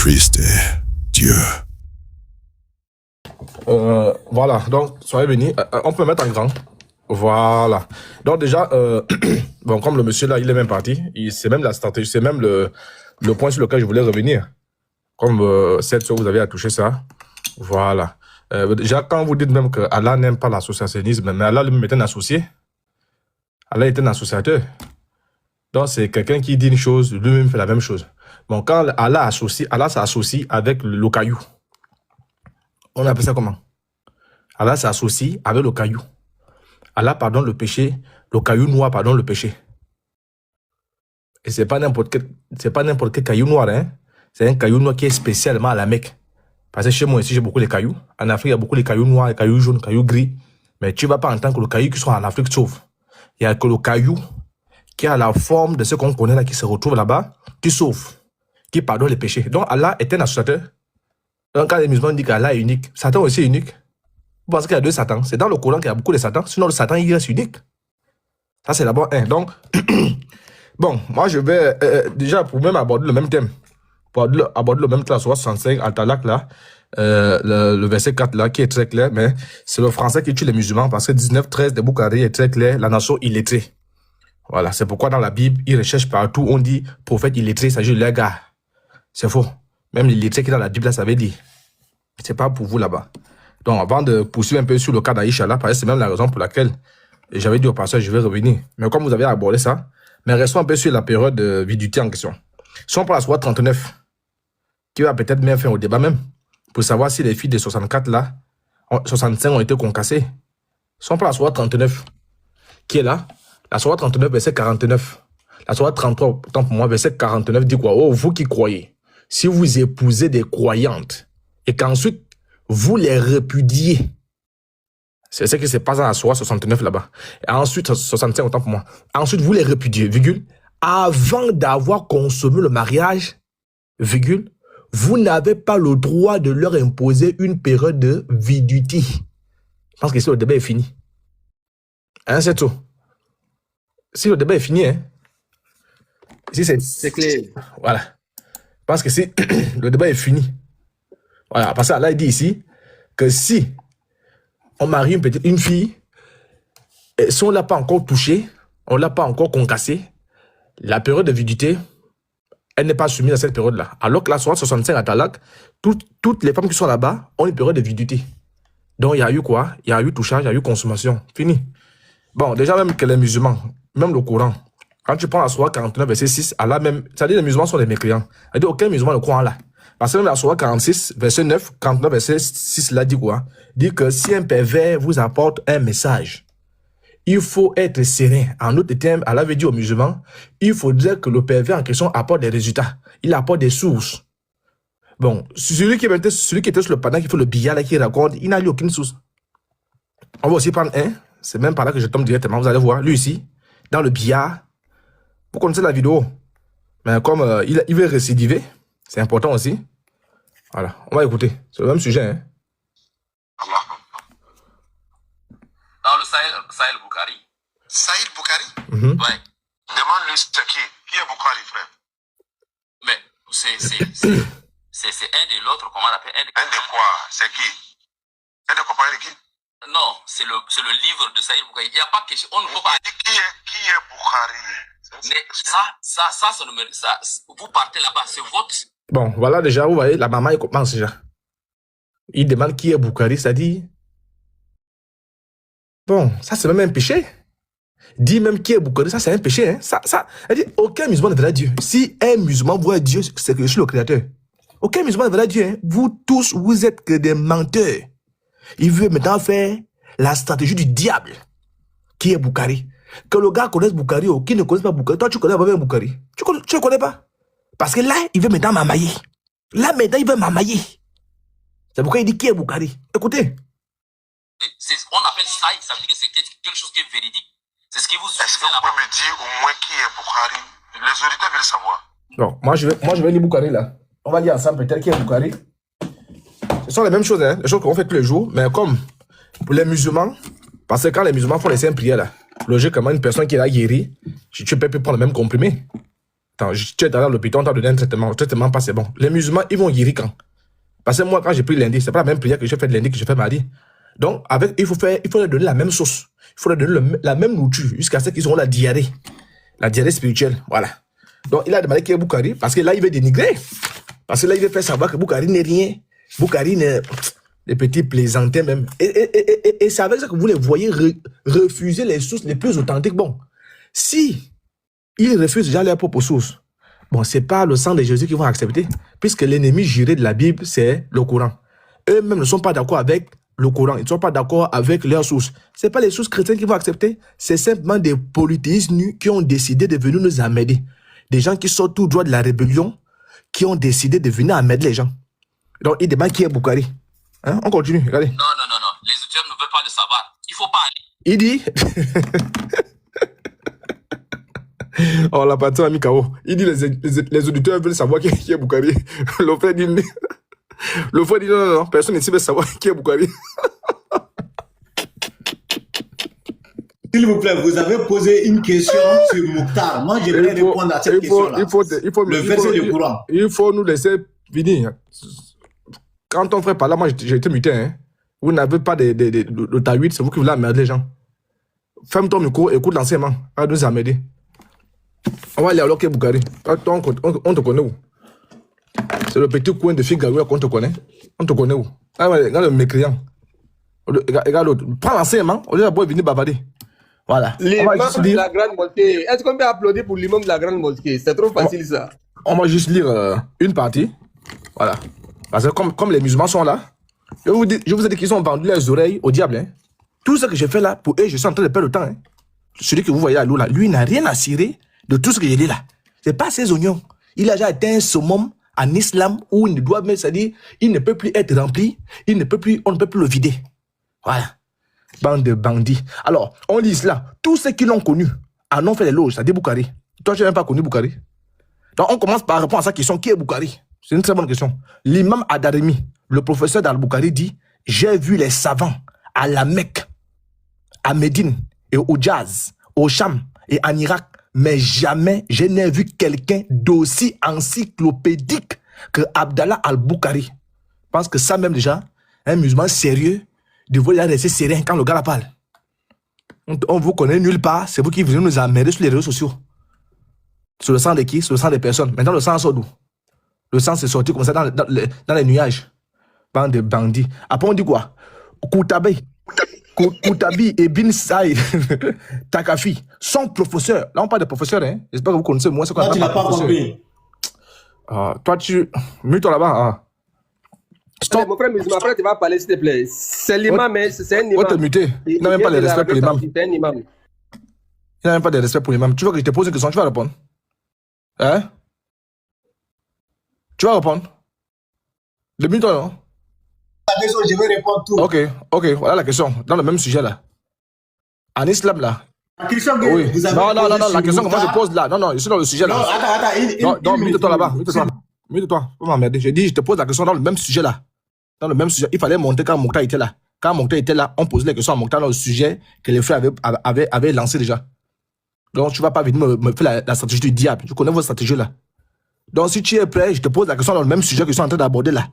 Christ, Dieu. Voilà, donc soyez bénis. On peut mettre en grand. Voilà. Donc déjà, bon, comme le monsieur là, il est même parti, c'est même la stratégie, c'est même le point sur lequel je voulais revenir. Comme cette fois, vous avez à toucher ça. Voilà. Déjà, quand vous dites même que Allah n'aime pas l'associationnisme, mais Allah lui-même est un associé. Allah est un associateur. Donc, c'est quelqu'un qui dit une chose, lui-même fait la même chose. Bon, quand Allah s'associe avec le caillou. On appelle ça comment? Allah s'associe avec le caillou. Allah pardonne le péché, le caillou noir pardonne le péché. Et c'est pas n'importe quel caillou noir, hein. C'est un caillou noir qui est spécialement à la Mecque. Parce que chez moi ici, j'ai beaucoup les cailloux. En Afrique, il y a beaucoup les cailloux noirs, les cailloux jaunes, les cailloux gris. Mais tu ne vas pas entendre que le caillou qui soit en Afrique sauve. Il n'y a que le caillou qui a la forme de ce qu'on connaît là, qui se retrouve là-bas, qui sauve, qui pardonne les péchés. Donc Allah est un associateur. Donc quand les musulmans disent qu'Allah est unique, Satan aussi est unique. Vous pensez qu'il y a deux Satans? C'est dans le Coran qu'il y a beaucoup de Satans. Sinon, le Satan, il reste unique. Ça, c'est d'abord un. Donc, bon, moi, je vais déjà, pour même aborder le même thème, pour aborder le même thème, 65, Al-Talaq, là, le verset 4, là, qui est très clair, mais c'est le français qui tue les musulmans, parce que 19-13 de Bukhari est très clair, la nation illettrée. Voilà, c'est pourquoi dans la Bible, ils recherchent partout, on dit prophète illettré, ça s'agit de les gars. C'est faux. Même l'illettré qui est dans la Bible, là, ça veut dire. C'est pas pour vous là-bas. Donc, avant de poursuivre un peu sur le cas d'Aïcha, là, parce que c'est même la raison pour laquelle j'avais dit au passage, je vais revenir. Mais comme vous avez abordé ça, mais restons un peu sur la période de vidité en question. Si on prend la soirée 39, qui va peut-être bien faire au débat même, pour savoir si les filles de 64 là, 65 ont été concassées. Si on prend la soirée 39, qui est là, la soirée 39, verset 49. La soirée 33, tant pour moi, verset 49 dit quoi? Oh, vous qui croyez, si vous épousez des croyantes, et qu'ensuite, vous les répudiez. C'est ce qui se passe dans la soirée 69 là-bas. Et ensuite, 65, autant pour moi. Ensuite, vous les répudiez, virgule, avant d'avoir consommé le mariage, virgule, vous n'avez pas le droit de leur imposer une période de viduité. Je pense que ici, le débat est fini. Hein, c'est tout. Si le débat est fini, hein. Ici, c'est clair. Voilà. Je pense que si le débat est fini. Voilà. Parce que là, il dit ici que si on marie une fille, et si on ne l'a pas encore touchée, on ne l'a pas encore concassée, la période de viduité, elle n'est pas soumise à cette période-là. Alors que la soirée 65 à Talaq, toutes les femmes qui sont là-bas ont une période de viduité. Donc, il y a eu quoi? Il y a eu touchage, il y a eu consommation. Fini. Bon, déjà, même que les musulmans, même le Coran, quand tu prends la soirée 49, verset 6, Allah même, c'est-à-dire les musulmans sont des mécréants. C'est-à-dire aucun musulman ne croit en Allah. Parce que même la soirée 46, verset 9, 49, verset 6, là, dit quoi? Dit que si un pervers vous apporte un message, il faut être serein. En d'autres termes, Allah veut dire aux musulmans, il faudrait que le pervers en question apporte des résultats. Il apporte des sources. Bon, celui qui était sur le panneau, qui fait le billard, là, qui raconte, il n'a eu aucune source. On va aussi prendre un. C'est même par là que je tombe directement. Vous allez voir, lui ici, dans le billard. Vous connaissez la vidéo. Mais comme il veut récidiver, c'est important aussi. Voilà, on va écouter. C'est le même sujet, hein. Dans le Sahel Bukhari. Sahel Bukhari? Ouais. Demande-lui c'est qui. Qui est Bukhari, frère? Mais c'est un de l'autre, comment on appelle? Un de quoi? C'est qui? Un de copain de qui? Non, c'est le livre de Sahel Bukhari. Il n'y a pas question. On ne peut pas. Qui est Bukhari? Mais ça, vous partez là-bas, c'est votre. Bon, voilà déjà, vous voyez, la maman, il commence déjà. Il demande qui est Bukhari, ça dit. Bon, ça c'est même un péché. Dit même qui est Bukhari, ça c'est un péché. Hein. Ça dit, aucun musulman ne verra Dieu. Si un musulman voit Dieu, c'est que je suis le créateur. Aucun musulman ne verra Dieu. Hein. Vous tous, vous êtes que des menteurs. Il veut maintenant faire la stratégie du diable. Qui est Bukhari? Que le gars connaisse Bukhari ou qui ne connaisse pas Bukhari. Toi, tu connais pas bien Bukhari. Tu ne connais pas. Parce que là, il veut maintenant m'amailler. Là, maintenant, il veut m'amailler. C'est pourquoi il dit qui est Bukhari. Écoutez. On appelle ça, ça veut dire que c'est quelque chose qui est véridique. C'est ce qui vous... Est-ce que vous pouvez me dire au moins qui est Bukhari? Les auditeurs veulent savoir. Non, moi je vais lire Bukhari là. On va lire ensemble peut-être qui est Bukhari. Ce sont les mêmes choses, hein, les choses qu'on fait tous les jours. Mais comme pour les musulmans, parce que quand les musulmans font les saintes prières là, logiquement, une personne qui est là guérie, tu peux plus prendre le même comprimé. Attends, tu es allé à l'hôpital, on t'a donné un traitement. Le traitement pas, c'est bon. Les musulmans, ils vont guérir quand? Parce que moi, quand j'ai pris lundi, c'est pas la même prière que j'ai fait lundi que je fais mardi. Donc, il faut leur donner la même sauce. Il faut leur donner la même nourriture jusqu'à ce qu'ils auront la diarrhée. La diarrhée spirituelle. Voilà. Donc, il a demandé qui est Boukari parce que là, il veut dénigrer. Parce que là, il veut faire savoir que Boukari n'est rien. Boukari n'est des petits plaisantins même. Et c'est avec ça que vous les voyez refuser les sources les plus authentiques. Bon, si ils refusent déjà leurs propres sources, bon, c'est pas le sang de Jésus qu'ils vont accepter, puisque l'ennemi juré de la Bible, c'est le Coran. Eux-mêmes ne sont pas d'accord avec le Coran, ils ne sont pas d'accord avec leurs sources. Ce n'est pas les sources chrétiennes qu'ils vont accepter, c'est simplement des polythéistes nus qui ont décidé de venir nous emmerder. Des gens qui sortent tout droit de la rébellion, qui ont décidé de venir emmerder les gens. Donc, ils demandent qui est Boukari. Hein? On continue, regardez. Non. Les auditeurs ne veulent pas le savoir. Il ne faut pas aller. Il dit... Oh, la patron a mis KO. Il dit les auditeurs veulent savoir qui est Boukari. Le frère dit non, personne ici veut savoir qui est Boukari. S'il vous plaît, vous avez posé une question sur Mouktar. Moi, j'aimerais répondre à cette question-là. Le verset du Coran. Il faut nous laisser finir. Quand ton frère parlait, moi, j'ai été muté. Hein. Vous n'avez pas de taouid, c'est vous qui voulez emmerder les gens. Ferme ton micro, écoute l'enseignement. Va nous emmerder. On va aller à l'Oké Boukari. On te connaît où? C'est le petit coin de Figaro qu'on te connaît. On te connaît où? Regarde le mécréant. Regarde l'autre. Prends l'enseignement, on va venir bavarder. Voilà. L'imam de la grande mosquée. Est-ce qu'on peut applaudir pour l'imam de la grande mosquée? C'est trop facile ça. On va juste lire une partie. Voilà. Parce que comme les musulmans sont là, je vous ai dit qu'ils ont vendu les oreilles au diable. Hein. Tout ce que j'ai fait là, pour eux, je suis en train de perdre le temps. Hein. Celui que vous voyez à l'eau là, lui, il n'a rien à cirer de tout ce que j'ai dit là. C'est pas ses oignons. Il a déjà atteint un summum en islam où il ne doit même, c'est-à-dire, il ne peut plus être rempli, on ne peut plus le vider. Voilà. Bande de bandits. Alors, on lit cela. Tous ceux qui l'ont connu en ont fait les loges, c'est-à-dire Boukari. Toi, tu n'as même pas connu Boukari. Donc, on commence par répondre à sa question. Qui est Boukari? C'est une très bonne question. L'imam Adarimi, le professeur d'Al-Boukari dit, j'ai vu les savants à la Mecque, à Médine et au Djaz, au Cham et en Irak, mais jamais je n'ai vu quelqu'un d'aussi encyclopédique que Abdallah Al-Boukari. Je pense que ça même déjà, un musulman sérieux devrait rester serein quand le gars la parle. On vous connaît nulle part, c'est vous qui venez nous emmerder sur les réseaux sociaux. Sur le sang de qui? Sur le sang des personnes. Maintenant, le sang sort d'où? Le sang s'est sorti comme ça dans les nuages. Bande de bandits. Après, on dit quoi? Koutabi et Bin Saïd Takafi sont professeurs. Là, on parle de professeurs. Hein? J'espère que vous connaissez moins ce qu'on appelle. Toi, tu n'as pas compris. Toi, mets-toi là-bas. Hein? Allez, mon frère musulman, après, tu vas parler, s'il te plaît. C'est l'imam, mais c'est un imam. On te muter. Il n'a même pas de respect pour l'imam. C'est un imam. Il n'a même pas de respect pour l'imam. Tu veux que je te pose une question, tu vas répondre? Hein? Tu vas répondre? Mets-toi là. La question, je vais répondre tout. Ok, voilà la question. Dans le même sujet là. En islam là. La question que Oui. vous avez Non, posée la question sur que moi je Mouktar. pose là. Non, je suis dans le sujet là. Non, attends. Non, mets-toi là-bas. Mets-toi. Faut m'emmerder. J'ai dit, je te pose la question dans le même sujet là. Dans le même sujet. Il fallait monter quand Mouktar était là. Quand Mouktar était là, on posait les questions à Mouktar dans le sujet que les frères avaient lancé déjà. Donc, tu ne vas pas venir me faire la stratégie du diable. Je connais votre stratégie là. Donc, si tu es prêt, je te pose la question dans le même sujet que je suis en train d'aborder là.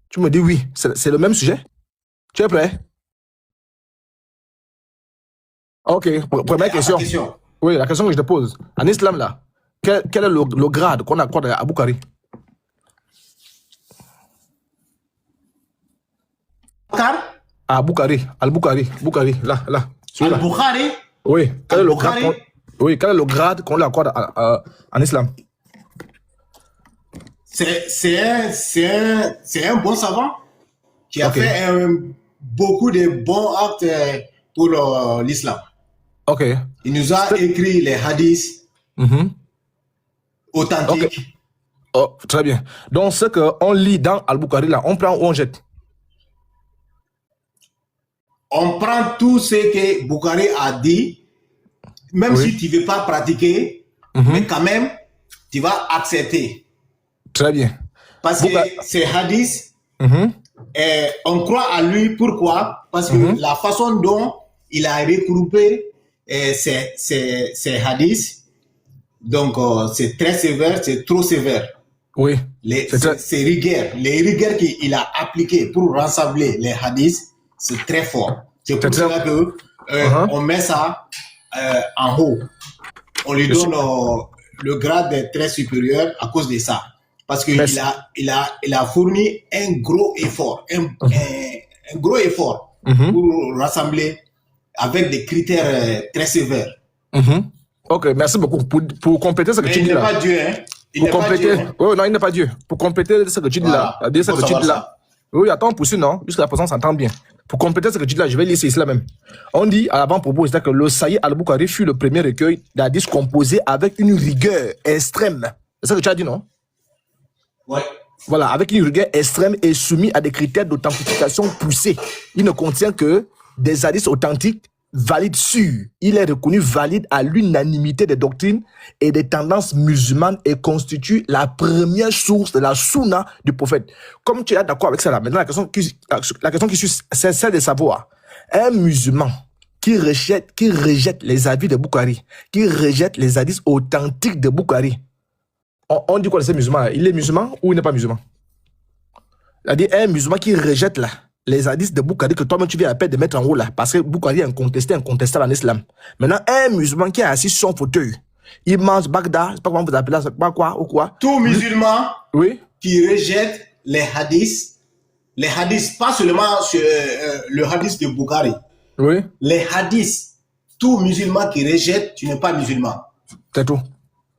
Tu me dis oui, c'est le même sujet. Tu es prêt? Ok, première question. Oui, la question que je te pose. En islam là, quel est le grade qu'on accorde à Boukari? À Boukari, Al-Boukari, là. Al-Bukhari? Oui, quel est le grade qu'on lui accorde en islam? C'est un bon savant qui a fait beaucoup de bons actes pour l'islam. Ok. Il nous a écrit les hadiths authentiques. Okay. Oh, très bien. Donc, ce qu'on lit dans Al-Bukhari, là, on prend ou on jette? On prend tout ce que Bukhari a dit, même si tu ne veux pas pratiquer, mais quand même, tu vas accepter. Très bien. Parce que ces hadiths, on croit à lui. Pourquoi? Parce que la façon dont il a regroupé ces hadiths, Donc, c'est très sévère, c'est trop sévère. Oui. Ces rigueurs, les rigueurs qu'il a appliquées pour rassembler les hadiths, c'est très fort. C'est pour cela que on met ça en haut. On lui donne le grade très supérieur à cause de ça. Parce qu'il a fourni un gros effort, un gros effort pour rassembler avec des critères très sévères. Ok, merci beaucoup. Pour compléter ce que tu dis là. Il n'est pas Dieu, hein. Pour compléter, non, il n'est pas Dieu. Pour compléter ce que tu dis là, oui, attends, poursuis, non, jusqu'à la présence, s'entend bien. Pour compléter ce que tu dis là, je vais lire cela même. On dit à l'avant-propos, c'est que le Sahih al-Bukhari fut le premier recueil d'hadiths composé avec une rigueur extrême. C'est ça que tu as dit, non? Ouais. Voilà, avec une rigueur extrême et soumis à des critères d'authentification poussés. Il ne contient que des hadiths authentiques valide sûr. Il est reconnu valide à l'unanimité des doctrines et des tendances musulmanes et constitue la première source de la sunna du prophète. Comme tu es d'accord avec ça là, maintenant la question qui suit, c'est celle de savoir. Un musulman qui rejette les avis de Bukhari, qui rejette les hadiths authentiques de Bukhari, on dit quoi de ces musulmans? Il est musulman ou il n'est pas musulman? C'est-à-dire un musulman qui rejette là les hadiths de Bukhari que toi-même tu viens à peine de mettre en haut là, parce que Bukhari est incontestable en islam. Maintenant, un musulman qui est assis sur son fauteuil, il mange Bagdad, je sais pas comment vous appelez ça, c'est pas quoi ou quoi. Tout musulman qui rejette les hadiths, pas seulement sur, le hadith de Bukhari. Oui. Les hadiths, tout musulman qui rejette, tu n'es pas musulman. C'est tout.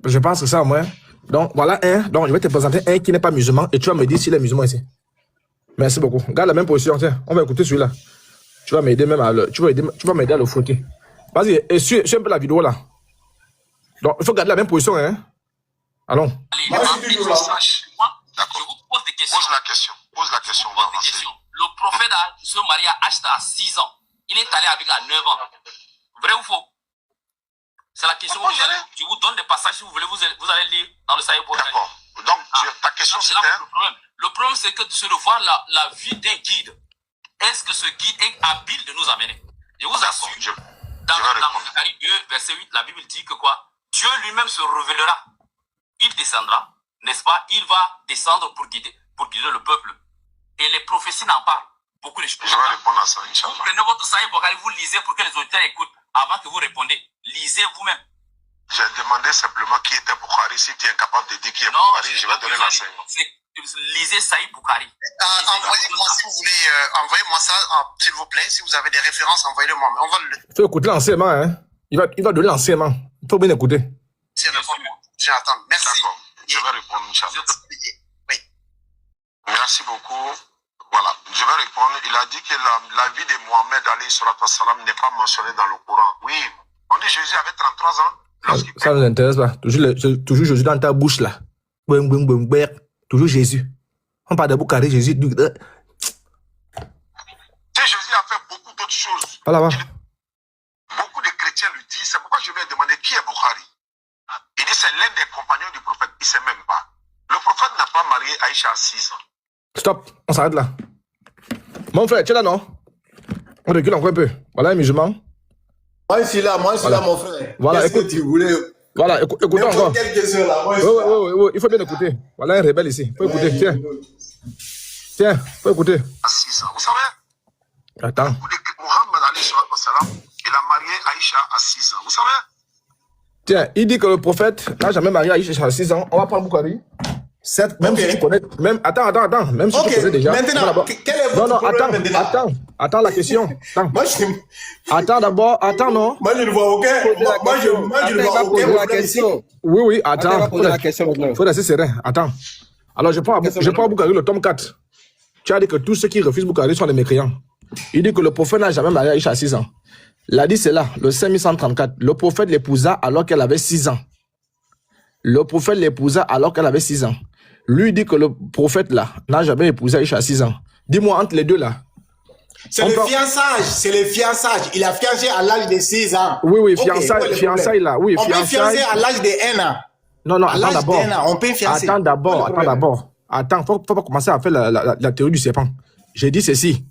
Je pense que ça, moi. Donc, voilà un. Donc, je vais te présenter un qui n'est pas musulman et tu vas me dire s'il est musulman ici. Merci beaucoup. Garde la même position. Tiens, on va écouter celui-là. Tu vas m'aider même à le, tu vas m'aider à le frotter. Vas-y, et suis un peu la vidéo là. Donc, il faut garder la même position, hein. Allons. Allez, je vous pose des questions. Pose la question. On va avancer. Le prophète se marie à Ashta à 6 ans. Il est allé avec à 9 ans. Vrai ou faux? C'est la question. Je vous donne des passages si vous voulez, vous allez lire dans le Sahih Bukhari. D'accord. Donc, ta question c'était... Le problème, c'est que c'est de voir la vie d'un guide. Est-ce que ce guide est habile de nous amener? Je vous assure, dans Bukhari 2, verset 8, la Bible dit que quoi? Dieu lui-même se révélera. Il descendra, n'est-ce pas? Il va descendre pour guider le peuple. Et les prophéties n'en parlent. Beaucoup de choses. Je vais répondre à ça, Inch'Allah. Vous prenez votre Sahih Bukhari, vous lisez pour que les auditeurs écoutent avant que vous répondez. Lisez vous-même. J'ai demandé simplement qui était Bukhari. Si tu es incapable de dire qui est Bukhari, je vais donner l'enseignement. Lisez Sahih Bukhari. Envoyez-moi si vous voulez, envoyez-moi ça, s'il vous plaît. Si vous avez des références, envoyez-le-moi. On va le... Il faut écouter l'enseignement, hein. Il va donner l'enseignement. Il faut bien écouter. J'attends. Merci. D'accord. Je vais répondre, Inch'Allah. Oui. Merci beaucoup. Voilà. Je vais répondre. Il a dit que la vie de Mohamed alayhi salatu wassalam n'est pas mentionnée dans le Coran. Oui. On dit Jésus avait 33 ans. Ça ne nous intéresse pas. Toujours Jésus dans ta bouche là. Toujours Jésus. On parle de Bukhari, Jésus. Jésus a fait beaucoup d'autres choses. Voilà. Beaucoup de chrétiens lui disent, c'est pourquoi je lui ai demandé qui est Bukhari. Il dit c'est l'un des compagnons du prophète, il ne sait même pas. Le prophète n'a pas marié Aïcha à 6 ans. Stop, on s'arrête là. Mon frère, tu es là, non? On recule encore un peu. Voilà un musulman. Moi, je suis là, mon frère. Voilà, écoute, que tu voulais. Voilà, écoutez encore. Oui, il faut bien écouter. Voilà un rebelle ici. Il faut écouter, tiens, il faut écouter. À 6 ans, vous savez? Attends. Mohamed alayhi salam, il a marié Aïcha à 6 ans, vous savez? Tiens, il dit que le prophète n'a jamais marié Aïcha à 6 ans. On va prendre Bukhari. Certes, même si tu connais, même, attends, même si tu connais déjà. Maintenant, quel est votre problème maintenant? Attends la question. Attends d'abord, non. Moi, je ne vois aucun. Moi, je ne vois aucun la question. Oui, attends. On va poser la question maintenant. Faut rester serein. Attends. Alors, je prends Bukhari, le tome 4. Tu as dit que tous ceux qui refusent Bukhari sont des mécréants. Il dit que le prophète n'a jamais marié Aïcha à 6 ans. Il a dit c'est là, le 5134. Le prophète l'épousa alors qu'elle avait 6 ans. Le prophète l'épousa alors qu'elle avait 6 ans. Lui dit que le prophète là n'a jamais épousé Aïcha à 6 ans. Dis-moi entre les deux là. C'est le fiançage. Il a fiancé à l'âge de 6 ans. Oui, fiançailles là. Oui, on peut fiancer à l'âge de 1 an. Non, attends d'abord. On peut fiancer. Attends d'abord. Attends, faut pas commencer à faire la théorie du serpent. J'ai dit ceci.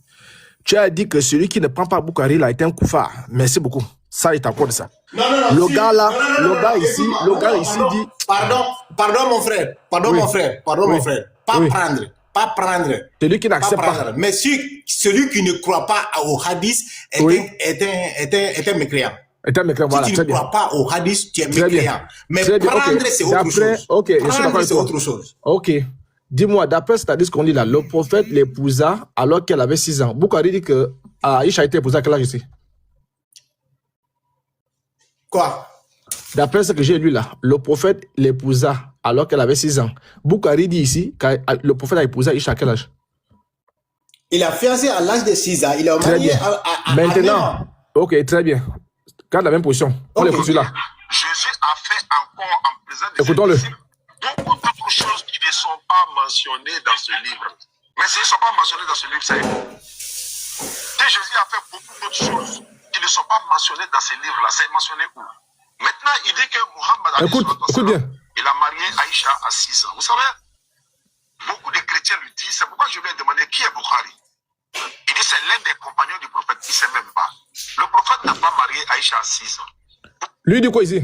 Tu as dit que celui qui ne prend pas Bukhari là est un koufar. Merci beaucoup. Ça, il t'accorde ça. Le gars là, le gars ici, dit. Pardon mon frère, mon frère. Pas prendre. Celui qui n'accepte pas. Mais celui qui ne croit pas au hadith est un mécréant. Voilà, si tu ne crois pas au hadith, tu es mécréant. Mais prendre, c'est autre chose. Ok, je suis d'accord avec toi. Autre chose. Ok. Dis-moi, d'après cet hadith qu'on dit là, le prophète l'épousa alors qu'elle avait 6 ans. Bukhari dit que Aïcha a été épousée à quel âge ici? Quoi? D'après ce que j'ai lu là, le prophète l'épousa alors qu'elle avait 6 ans. Bukhari dit ici que le prophète a épousé Aïcha à quel âge? Il a fiancé à l'âge de 6 ans. Il a marié à maintenant. Ok, très bien. Garde la même position. On les poursuit là. Jésus a fait encore en présence de Écoutons-le. beaucoup d'autres choses qui ne sont pas mentionnées dans ce livre. Mais s'ils ne sont pas mentionnés dans ce livre, c'est que Jésus a fait beaucoup d'autres choses qui ne sont pas mentionnées dans ce livre-là. C'est mentionné où? Maintenant, il dit que Mohammed écoute bien. Il a marié Aïcha à 6 ans. Vous savez, beaucoup de chrétiens lui disent, c'est pourquoi je lui ai demandé qui est Bukhari. Il dit c'est l'un des compagnons du prophète, il ne sait même pas. Le prophète n'a pas marié Aïcha à 6 ans. Lui, il dit quoi ici?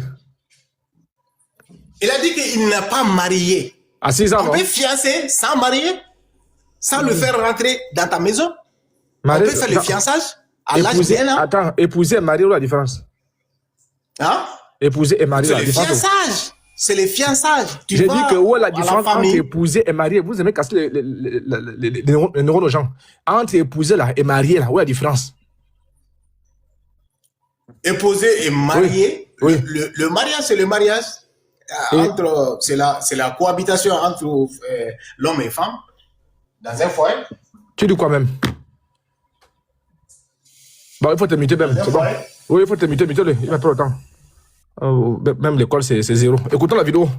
Il a dit qu'il n'a pas marié. À 6 ans, on peut fiancer sans marier, sans le faire rentrer dans ta maison. On peut faire le fiançage à l'âge de 1 an. Attends, épouser et marier, où la différence? Hein? Épouser et marier, c'est le fiançage. C'est le fiançage. J'ai dit que où est la différence entre épouser et marier? Vous aimez casser les neurones aux gens. Entre épouser là et marier là, où est la différence? Épouser et marier. Oui. Le mariage, c'est le mariage. C'est la cohabitation entre l'homme et femme dans un foyer. Tu dis quoi même? Bon, il faut te muter même, c'est bon. Oui, il faut te muter, mutez-le, il va pas le temps. Même l'école, c'est 0. Écoutons la vidéo.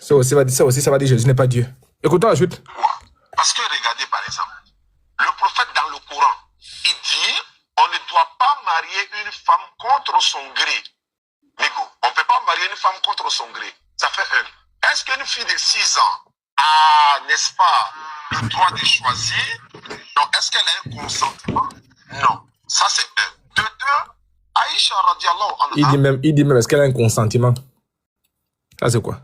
Ça aussi, ça va dire Jésus n'est pas Dieu. Écoutons la suite. Parce que regardez par exemple, le prophète dans le Coran, il dit on ne doit pas marier une femme contre son gré. On ne peut pas marier une femme contre son gré. Ça fait 1. Est-ce qu'une fille de 6 ans a, n'est-ce pas, le droit de choisir? Non. Est-ce qu'elle a un consentement? Non. Ça, c'est 1. De 2, Aïcha radiallahu anha. Il dit même, est-ce qu'elle a un consentement? Ça, c'est quoi?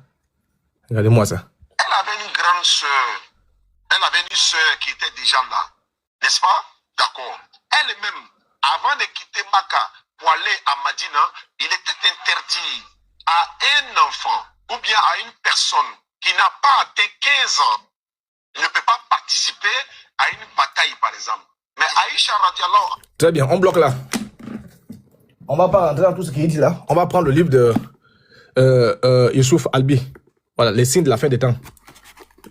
Regardez-moi ça. Elle avait une grande sœur. Elle avait une sœur qui était déjà là. N'est-ce pas? D'accord. Elle-même, avant de quitter Makkah pour aller à Madina, il était interdit à un enfant ou bien à une personne qui n'a pas atteint 15 ans, ne peut pas participer à une bataille, par exemple. Mais Aïcha radiallahu. Très bien, on bloque là. On va pas rentrer dans tout ce qu'il dit là. On va prendre le livre de Youssouf Albi. Voilà, les signes de la fin des temps.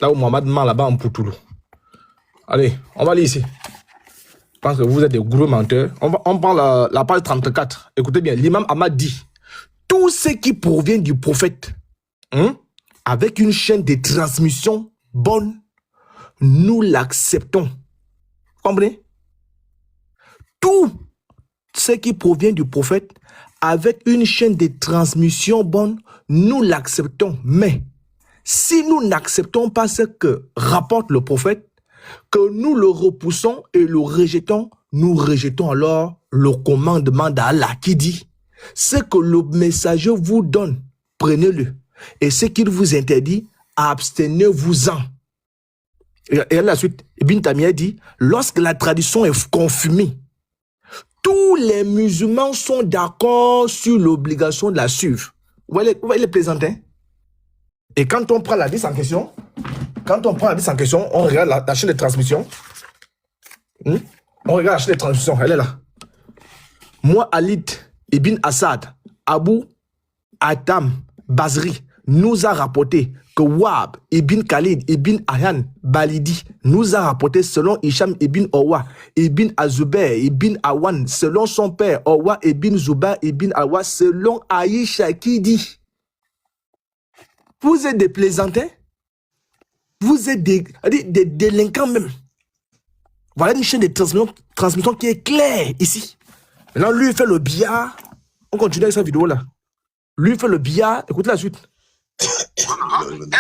Là où Mohamed ment là-bas en Poutoulou. Allez, on va lire ici. Je pense que vous êtes des gros menteurs. On prend la page 34. Écoutez bien, l'imam Ahmad dit tout ce qui provient du prophète, avec une chaîne de transmission bonne, nous l'acceptons. Vous comprenez? Tout ce qui provient du prophète, avec une chaîne de transmission bonne, nous l'acceptons. Mais si nous n'acceptons pas ce que rapporte le prophète, que nous le repoussons et le rejetons, nous rejetons alors le commandement d'Allah qui dit ce que le messager vous donne, prenez-le. Et ce qu'il vous interdit, abstenez-vous-en. Et la suite, Ibn Taymiyyah dit, lorsque la tradition est confirmée, tous les musulmans sont d'accord sur l'obligation de la suivre. Vous voyez les plaisantins? Et quand on prend la liste en question, on regarde la chaîne de transmission. On regarde la chaîne de transmission, elle est là. Moi, Alid Ibn Assad, Abu Atam Bazri nous a rapporté que Wahab Ibn Khalid Ibn Ayan Balidi nous a rapporté selon Hicham Ibn Owa Ibn Azubair Ibn Awan selon son père Owa Ibn Zubair Ibn Awa selon Aïcha qui dit vous êtes des plaisantins, vous êtes des délinquants même. Voilà une chaîne de transmission qui est claire ici. Maintenant, lui il fait le billard. On continue avec sa vidéo là. Lui il fait le billard. Écoutez la suite. Elle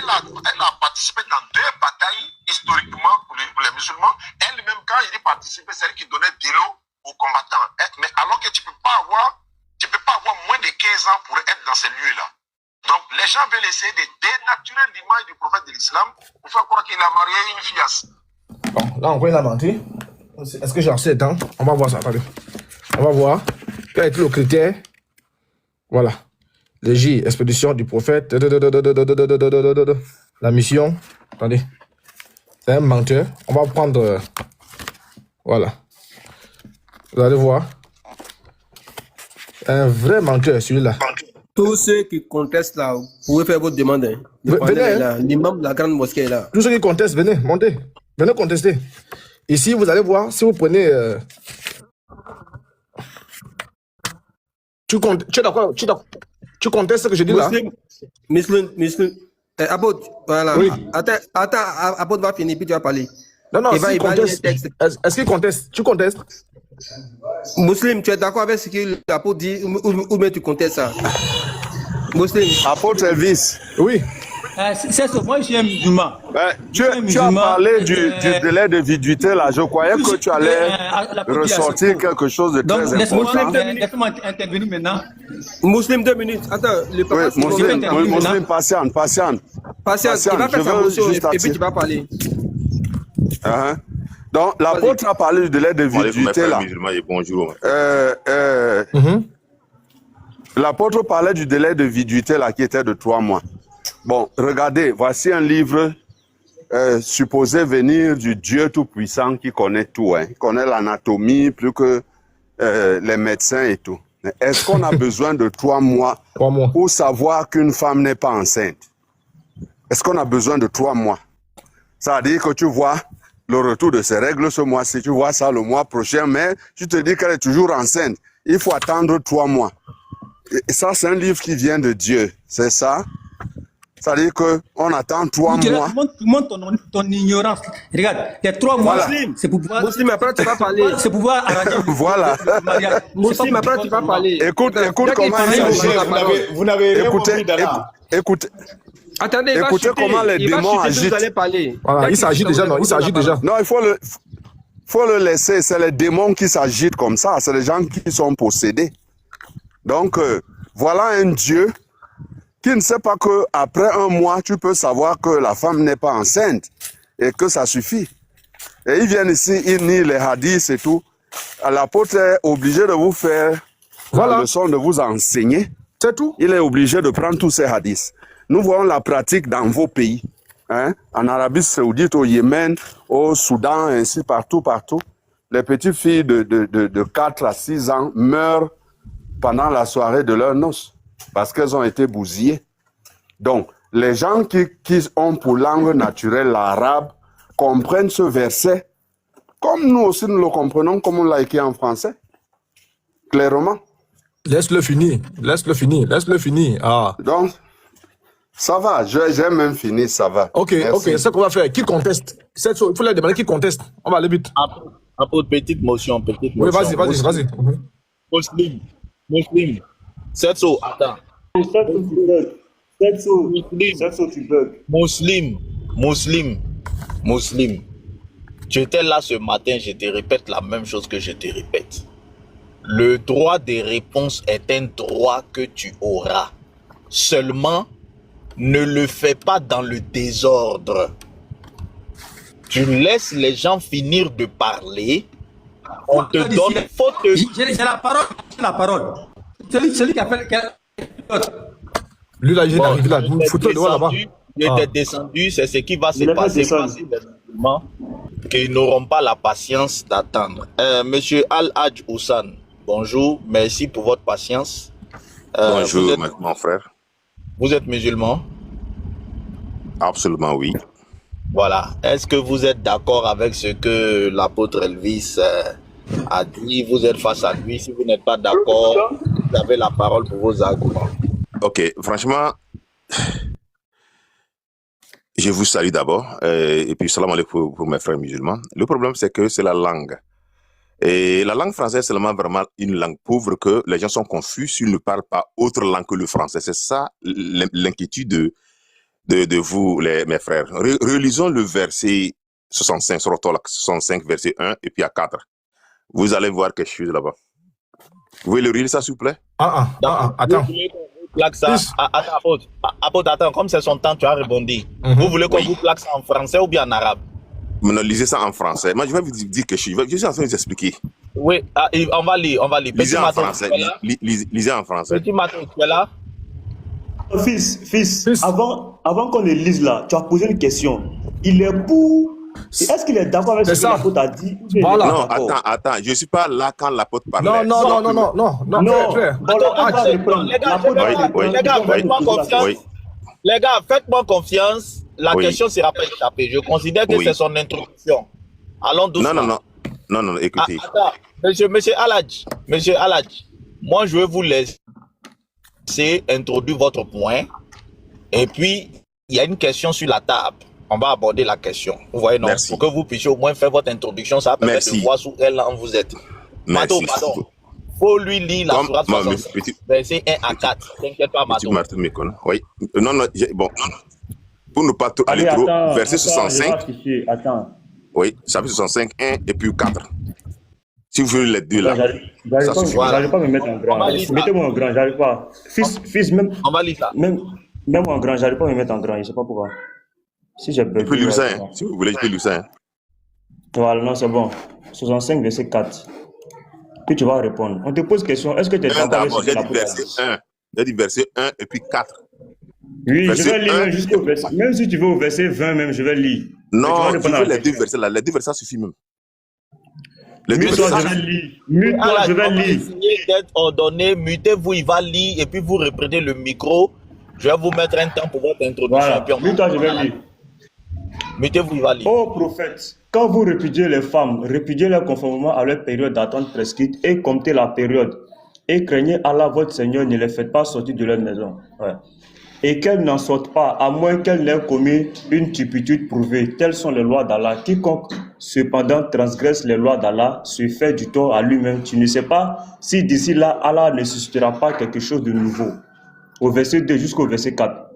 a participé dans 2 batailles historiquement pour les musulmans. Elle-même, quand il y participait, c'est elle qui donnait de l'eau aux combattants. Mais alors que tu ne peux pas avoir tu ne peux pas avoir moins de 15 ans pour être dans ces lieux-là. Donc, les gens veulent essayer de dénaturer l'image du prophète de l'islam pour faire croire qu'il a marié une fiasse. Bon, là, encore, il a menti. Est-ce que j'ai assez de temps? On va voir ça, attendez. On va voir. Quel est le critère? Voilà. Le J, expédition du prophète. La mission. Attendez. C'est un menteur. On va prendre... voilà. Vous allez voir. Un vrai menteur, celui-là. Tous ceux qui contestent là, vous pouvez faire votre demande. Hein. Venez, là. L'imam de la grande mosquée est là. Tous ceux qui contestent, venez, montez. Venez contester. Ici, vous allez voir, si vous prenez... Tu es d'accord? Tu contestes ce que je dis là? Muslim. Abod, voilà. Oui. Attends, Abod va finir, puis tu vas parler. Non, Il va s'il conteste. Est-ce qu'il conteste? Tu contestes? Muslim, tu es d'accord avec ce que l'apôtre dit ou bien tu contestes ça? Muslim. Apôtre Elvis. Oui. C'est ce moi je suis un musulman. Tu as parlé du délai de viduité là. Je croyais que tu allais ressortir quelque chose de très important. Laisse-moi intervenir maintenant. Muslim, 2 minutes. Attends, le papa. Oui, Muslim, patiente. Patiente, il va faire sa motion et puis tu vas parler. Donc, l'apôtre a parlé du délai de viduité là. Bonjour. L'apôtre parlait du délai de viduité là qui était de 3 mois. Bon, regardez, voici un livre supposé venir du Dieu Tout-Puissant qui connaît tout, hein, qui connaît l'anatomie plus que les médecins et tout. Est-ce qu'on a besoin de 3 mois pour savoir qu'une femme n'est pas enceinte? Est-ce qu'on a besoin de 3 mois? Ça veut dire que tu vois le retour de ses règles ce mois-ci, tu vois ça le mois prochain, mais tu te dis qu'elle est toujours enceinte. Il faut attendre 3 mois. Et ça, c'est un livre qui vient de Dieu, c'est ça? Ça veut dire qu'on attend 3 mois. Montre ton ignorance. Regarde, il y a 3 mois. C'est pour pouvoir. Muslim, après tu vas parler. C'est pour pouvoir arranger. Voilà. Muslim, après tu vas parler. Écoute comment il s'agit. Vous n'avez rien compris d'Allah. Attendez, écoutez comment les démons agitent. Voilà, il s'agit déjà, non? Il s'agit déjà. Non, il faut le laisser. C'est les démons qui s'agitent comme ça. C'est les gens qui sont possédés. Donc, voilà un Dieu qui ne sait pas qu'après 1 mois, tu peux savoir que la femme n'est pas enceinte et que ça suffit. Et ils viennent ici, ils nient les hadiths et tout. L'apôtre est obligé de vous faire la leçon, de vous enseigner. C'est tout. Il est obligé de prendre tous ces hadiths. Nous voyons la pratique dans vos pays. Hein? En Arabie Saoudite, au Yémen, au Soudan, ainsi partout. Les petites filles de 4 à 6 ans meurent pendant la soirée de leurs noces parce qu'elles ont été bousillées. Donc, les gens qui ont pour langue naturelle l'arabe comprennent ce verset comme nous aussi nous le comprenons, comme on l'a écrit en français. Clairement. Laisse-le finir. Ah. Donc, ça va, j'ai même fini, ça va. Ok, c'est ce qu'on va faire. Qui conteste? Il faut leur demander qui conteste. On va aller vite. Après, petite motion. Oui, vas-y. Muslim. Setso, attends. Setso, tu bugs. Muslim. Tu étais là ce matin, je te répète la même chose que je te répète. Le droit des réponses est un droit que tu auras. Seulement, ne le fais pas dans le désordre. Tu laisses les gens finir de parler. On te donne faute. J'ai la parole. Celui qui a fait. Lui là, il arrive là. Photo de là-bas. Il était descendu, c'est ce qui va se passer. Qu'ils n'auront pas la patience d'attendre. Monsieur Al-Hajj Houssan, bonjour, merci pour votre patience. Bonjour, mon frère. Vous êtes musulman? Absolument, oui. Voilà. Est-ce que vous êtes d'accord avec ce que l'apôtre Elvis a dit? Vous êtes face à lui. Si vous n'êtes pas d'accord, vous avez la parole pour vos arguments. Ok, franchement, je vous salue d'abord. Et puis, salam alaikum pour mes frères musulmans. Le problème, c'est que c'est la langue. Et la langue française, c'est vraiment une langue pauvre que les gens sont confus s'ils ne parlent pas autre langue que le français. C'est ça l'inquiétude de vous, mes frères. Relisons le verset 65, sur 65, verset 1 et puis à 4. Vous allez voir quelque chose là-bas. Vous voulez le relire ça, s'il vous plaît? Attends. Vous voulez qu'on vous plaque ça? Attends, Apôtre, attends, comme c'est son temps, tu as rebondi. Vous voulez qu'on vous plaque ça en français ou bien en arabe? Non, lisez ça en français. Moi, je vais vous dire que je suis en train de vous expliquer. Oui, on va lire. Lisez en français. Lisez en français. Petit matin, tu es là? Fils, avant qu'on le lise là, tu as posé une question. Il est pour... Est-ce qu'il est d'accord avec ce que l'apôtre a dit? Voilà. Non, attends, je ne suis pas là quand l'apôtre parlait. Non. Les gars, faites-moi confiance. Les gars, faites-moi confiance. La question sera pas échappée. Je considère que c'est son introduction. Allons doucement. Non, écoutez. Attends, monsieur Aladj, moi je vais vous laisser introduire votre point. Et puis, il y a une question sur la table. On va aborder la question. Vous voyez, non? Merci. Pour que vous puissiez au moins faire votre introduction, ça va permettre de voir sous quel langue vous êtes. Mato, pardon. Faut lui lire la sourate 65, verset 1 à 4. T'inquiète pas, Mato. Oui. Non, bon. Pour ne pas aller trop, verset 65. Oui, chapitre 65, 1 et puis 4. Si vous voulez les deux là. J'arrive pas à me mettre en grand. Mettez-moi en grand, j'arrive pas. Fils, même. On va lire ça. Même en grand, j'arrive pas à me mettre en grand, je sais pas pourquoi. Si j'ai Je peux lire ça, si vous voulez, je peux lire ça. Voilà, non, c'est bon. 65, verset 4. Puis tu vas répondre. On te pose question, est-ce que tu es d'accord avec ce que la verset 1. J'ai dit verset 1 et puis 4. Oui, verset je vais lire jusqu'au verset. Même si tu veux au verset 20, même, je vais lire. Non, je veux les deux versets là. Les deux versets, ça suffit même. Mute-toi, je vais lire. Mute-toi, je vais lire. D'être ordonné, mutez-vous, il va lire et puis vous reprenez le micro. Je vais vous mettre un temps pour votre introduction. Voilà, mute-toi, je vais lire. Mettez-vous, il va lire. Ô prophète, quand vous répudiez les femmes, répudiez-les conformément à leur période d'attente prescrite et comptez la période. Et craignez Allah votre Seigneur, ne les faites pas sortir de leur maison. Ouais. Et qu'elles n'en sortent pas, à moins qu'elles n'aient commis une turpitude prouvée. Telles sont les lois d'Allah. Quiconque, cependant, transgresse les lois d'Allah, se fait du tort à lui-même. Tu ne sais pas si d'ici là, Allah ne suscitera pas quelque chose de nouveau. Au verset 2 jusqu'au verset 4.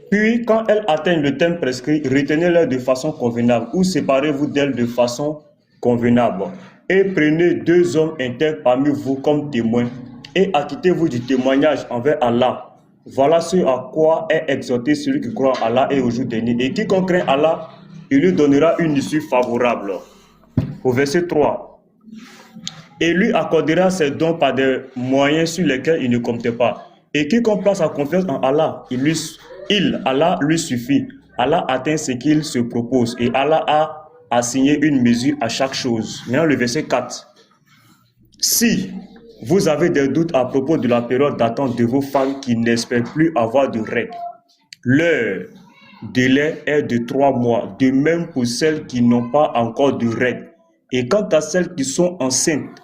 Puis, quand elles atteignent le terme prescrit, retenez-les de façon convenable ou séparez-vous d'elles de façon convenable. Et prenez 2 hommes intègres parmi vous comme témoins et acquittez-vous du témoignage envers Allah. Voilà ce à quoi est exhorté celui qui croit en Allah et au jour dernier. Et quiconque craint Allah, il lui donnera une issue favorable. Au verset 3. Et lui accordera ses dons par des moyens sur lesquels il ne comptait pas. Et quiconque place sa confiance en Allah, Allah lui suffit. Allah atteint ce qu'il se propose et Allah a assigné une mesure à chaque chose. Maintenant le verset 4. Si vous avez des doutes à propos de la période d'attente de vos femmes qui n'espèrent plus avoir de règles, leur délai est de 3 mois, de même pour celles qui n'ont pas encore de règles. Et quant à celles qui sont enceintes,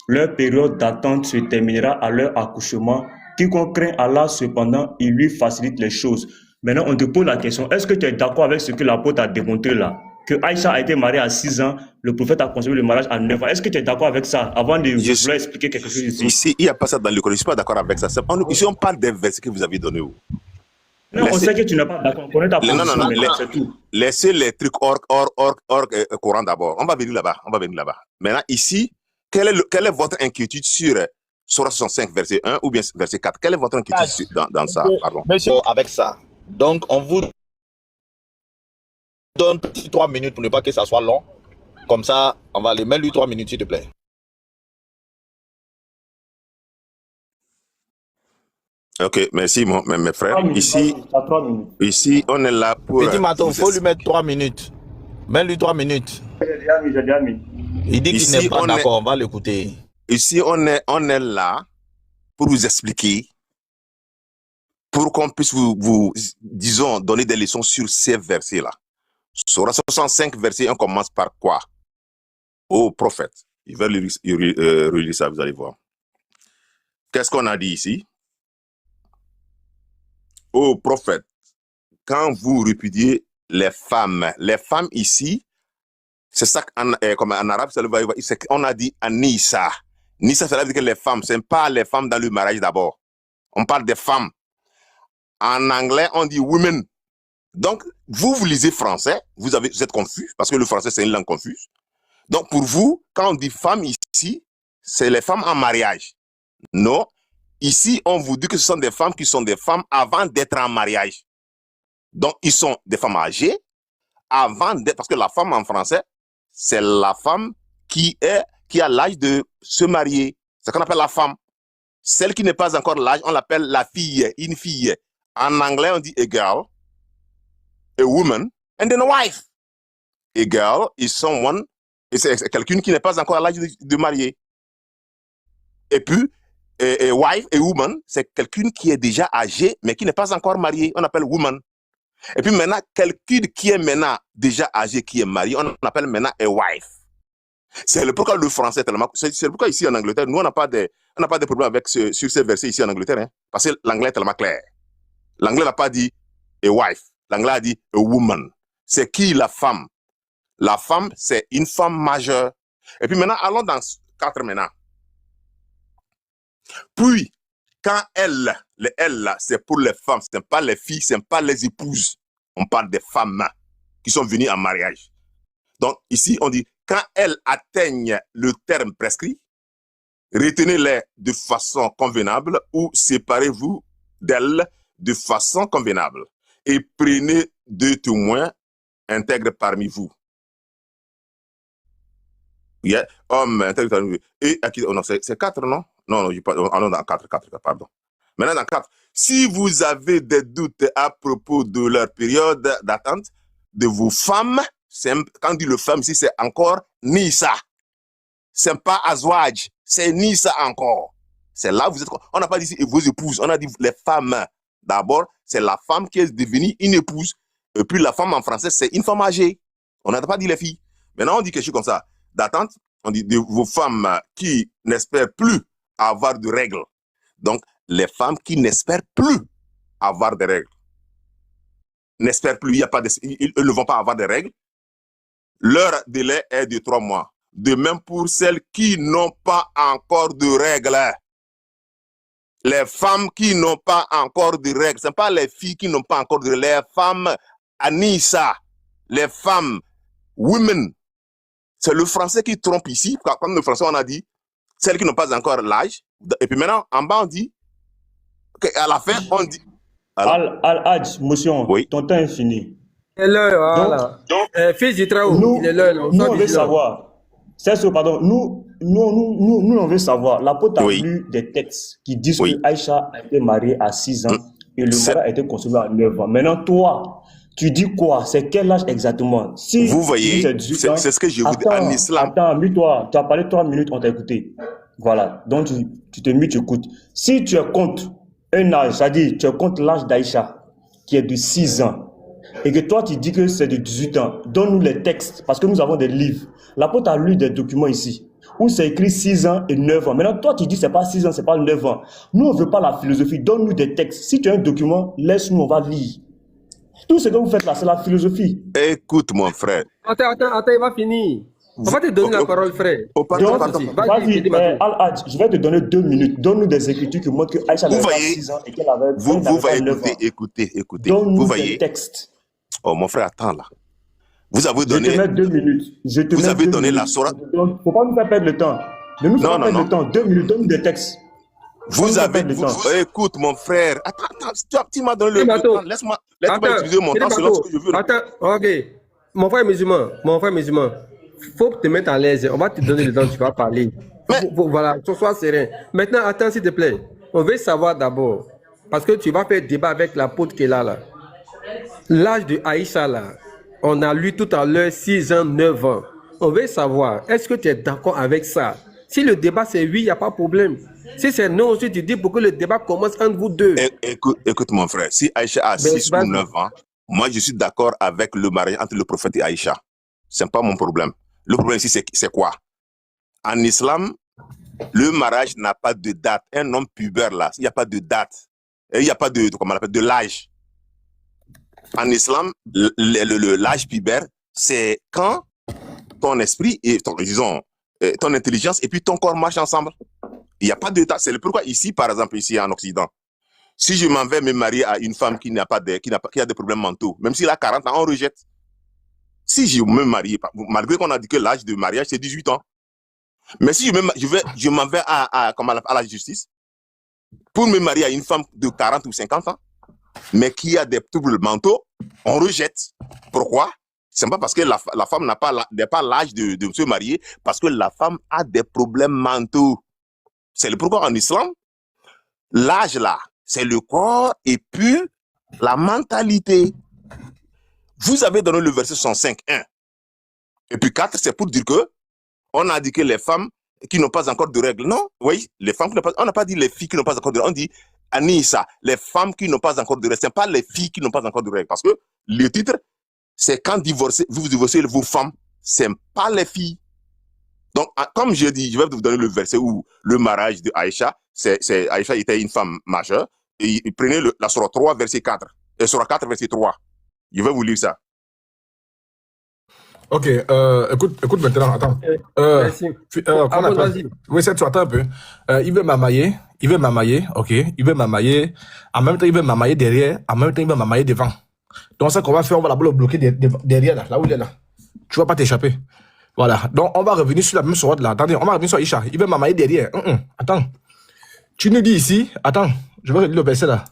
leur période d'attente se terminera à leur accouchement. Quiconque craint Allah, cependant, il lui facilite les choses. Maintenant, on te pose la question, est-ce que tu es d'accord avec ce que l'apôtre a démontré là? Que Aïcha a été mariée à 6 ans, le prophète a consommé le mariage à 9 ans. Est-ce que tu es d'accord avec ça? Avant de vouloir expliquer quelque chose ici. Ici, il n'y a pas ça dans le Coran, je ne suis pas d'accord avec ça. Ici, on parle des versets que vous avez donnés. Non, on sait que tu n'es pas d'accord. On connaît ta position, c'est tout. Laissez les trucs hors Coran d'abord. On va venir là-bas. Maintenant, ici, quelle est votre inquiétude sur Sourate 65, verset 1 ou bien verset 4? Quelle est votre inquiétude dans ça? Pardon. Monsieur, avec ça. Donc, on vous donne 3 minutes pour ne pas que ça soit long. Comme ça, on va aller mettre lui 3 minutes, s'il te plaît. Ok, merci mes frères. Ici, on est là pour... Petit Maton, il faut lui mettre 3 minutes. Mets-lui 3 minutes. J'ai déjà mis. Il dit qu'il n'est pas d'accord, on va l'écouter. Ici, on est là pour vous expliquer, pour qu'on puisse vous, disons, donner des leçons sur ces versets-là. Sur 65, verset 1 commence par quoi? Ô prophète. Il va relire ça, vous allez voir. Qu'est-ce qu'on a dit ici? Ô prophète, quand vous répudiez les femmes ici, c'est ça comme en arabe, on a dit Anissa. Nissa, ça veut dire que les femmes, ce n'est pas les femmes dans le mariage d'abord. On parle des femmes. En anglais, on dit women. Donc, vous lisez français, vous êtes confus, parce que le français, c'est une langue confuse. Donc, pour vous, quand on dit femme ici, c'est les femmes en mariage. Non. Ici, on vous dit que ce sont des femmes qui sont des femmes avant d'être en mariage. Donc, ils sont des femmes âgées avant d'être... Parce que la femme en français, c'est la femme qui a l'âge de se marier. C'est ce qu'on appelle la femme. Celle qui n'est pas encore l'âge, on l'appelle la fille, une fille. En anglais, on dit a girl, a woman, and then a wife. A girl is someone, c'est quelqu'un qui n'est pas encore à l'âge de marier. Et puis, a wife, a woman, c'est quelqu'un qui est déjà âgé, mais qui n'est pas encore marié. On appelle woman. Et puis maintenant, quelqu'un qui est maintenant déjà âgé, qui est marié, on appelle maintenant a wife. C'est le pourquoi le français tellement. C'est pourquoi ici en Angleterre, nous on n'a pas de problème avec sur ces versets ici en Angleterre, hein, parce que l'anglais est tellement clair. L'anglais n'a pas dit a wife, l'anglais a dit a woman. C'est qui la femme? La femme, c'est une femme majeure. Et puis maintenant, allons dans 4 maintenant. Puis, quand elle, c'est pour les femmes, ce n'est pas les filles, ce n'est pas les épouses. On parle des femmes qui sont venues en mariage. Donc ici, on dit, quand elles atteignent le terme prescrit, retenez-les de façon convenable ou séparez-vous d'elles de façon convenable et prenez 2 témoins intègres parmi vous. Yeah. Homme intègre parmi vous. Et oh non, c'est 4, non? Non, allons dans 4, pardon. Maintenant, dans 4, si vous avez des doutes à propos de leur période d'attente de vos femmes, quand on dit le femme ici, c'est encore Nisa. C'est pas Azwaj, c'est Nisa encore. C'est là où vous êtes. On n'a pas dit vos épouses, on a dit les femmes. D'abord, c'est la femme qui est devenue une épouse. Et puis la femme en français, c'est une femme âgée. On n'a pas dit les filles. Maintenant, on dit quelque chose comme ça. D'attente, on dit de vos femmes qui n'espèrent plus avoir de règles. Donc, les femmes qui n'espèrent plus avoir de règles. N'espèrent plus, ils ne vont pas avoir de règles. Leur délai est de 3 mois. De même pour celles qui n'ont pas encore de règles. Les femmes qui n'ont pas encore de règles. Ce n'est pas les filles qui n'ont pas encore de règles. Les femmes Anissa. Les femmes women. C'est le français qui trompe ici. Comme le français, on a dit celles qui n'ont pas encore l'âge. Et puis maintenant, en bas, on dit qu'à la fin, on dit... Al-Hadj, motion, oui. Ton temps est fini. C'est l'heure, voilà. Donc, fils du Traou, il est l'heure. Nous, on veut savoir. C'est ce, pardon. Nous, on veut savoir. L'apôtre a lu des textes qui disent que Aïcha a été mariée à 6 ans et le mariage a été consommé à 9 ans. Maintenant, toi, tu dis quoi? C'est quel âge exactement? Si vous voyez, c'est ce que je vous dis en islam. Attends, mute-toi. Tu as parlé 3 minutes, on t'a écouté. Voilà. Donc, tu te mets, tu écoutes. Si tu comptes un âge, c'est-à-dire tu comptes l'âge d'Aïcha, qui est de 6 ans, et que toi, tu dis que c'est de 18 ans, donne-nous les textes, parce que nous avons des livres. L'apôtre a lu des documents ici, où c'est écrit 6 ans et 9 ans. Maintenant, toi, tu dis que ce n'est pas 6 ans, ce n'est pas 9 ans. Nous, on ne veut pas la philosophie. Donne-nous des textes. Si tu as un document, laisse-nous, on va lire. Tout ce que vous faites là, c'est la philosophie. Écoute, mon frère. Attends, il va finir. On va te donner la parole, frère. Vas-y, Al-Hadj, je vais te donner 2 minutes. Donne-nous des écritures qui montrent que Aïcha avait 6 ans et qu'elle avait 9 ans. Écoutez. Donne-nous vous voyez des textes. Oh, mon frère, attends là. Vous avez donné... Je te mets 2 minutes. Vous avez donné la sourate. Il ne faut pas nous faire perdre le temps. Ne nous fais pas perdre le temps. 2 minutes, donne-nous des textes. Vous avez... Écoute, mon frère. Attends, tu m'as donné le temps. Laisse-moi utiliser mon temps selon ce que je veux. Attends, ok. Mon frère musulman, faut te mettre à l'aise. On va te donner le temps, tu vas parler. Voilà, sois serein. Maintenant, attends, s'il te plaît. On veut savoir d'abord, parce que tu vas faire débat avec l'apôtre qui est là. L'âge de Aïcha, là, on a lu tout à l'heure 6 ans, 9 ans. On veut savoir, est-ce que tu es d'accord avec ça? Si le débat c'est oui, il n'y a pas de problème. Si c'est non, aussi tu dis pour que le débat commence entre vous deux. Écoute mon frère, si Aïcha a 6 ou 9 ans, moi je suis d'accord avec le mariage entre le prophète et Aïcha. Ce n'est pas mon problème. Le problème ici, c'est quoi? En islam, le mariage n'a pas de date. Un homme pubère là, il n'y a pas de date. Il n'y a pas de, comment on appelle, de l'âge. En islam, l'âge pubère, c'est quand ton esprit et ton intelligence et puis ton corps marchent ensemble. Il n'y a pas de date. C'est pourquoi ici, par exemple, ici en Occident, si je m'en vais me marier à une femme qui a des problèmes mentaux, même s'il a 40 ans, on rejette. Si je me marie, malgré qu'on a dit que l'âge de mariage, c'est 18 ans. Mais si je m'en vais à la justice, pour me marier à une femme de 40 ou 50 ans, mais qui a des troubles mentaux, on rejette. Pourquoi? C'est pas parce que la femme n'a pas l'âge de se marier, parce que la femme a des problèmes mentaux. C'est le pourquoi en islam, l'âge là, c'est le corps et puis la mentalité. Vous avez donné le verset 105, 1. Et puis 4, c'est pour dire que on a dit que les femmes qui n'ont pas encore de règles. Non, oui, les femmes qui n'ont pas, on n'a pas dit les filles qui n'ont pas encore de règles. On dit Anissa, les femmes qui n'ont pas encore de règles. Ce n'est pas les filles qui n'ont pas encore de règles. Parce que le titre, c'est quand vous divorcez vos femmes, ce n'est pas les filles. Donc, comme je dis, je vais vous donner le verset où le mariage de Aïcha, Aïcha était une femme majeure, et il prenait la Sourate 3, verset 4. Sourate 4, verset 3. Je vais vous lire ça. Ok, écoute maintenant, attends. Merci. Vas-y. Oui, c'est tu attends un peu. Il veut m'amailler, ok. Il veut m'amailler, en même temps il veut m'amailler derrière, en même temps il veut m'amailler devant. Donc ça qu'on va faire, on va d'abord le bloquer derrière, là où il est là. Tu vas pas t'échapper. Voilà, donc on va revenir sur la même sourate là. Attendez, on va revenir sur Aïcha. Il veut m'amailler derrière. Attends. Tu nous dis ici, attends, je vais relire le verset là.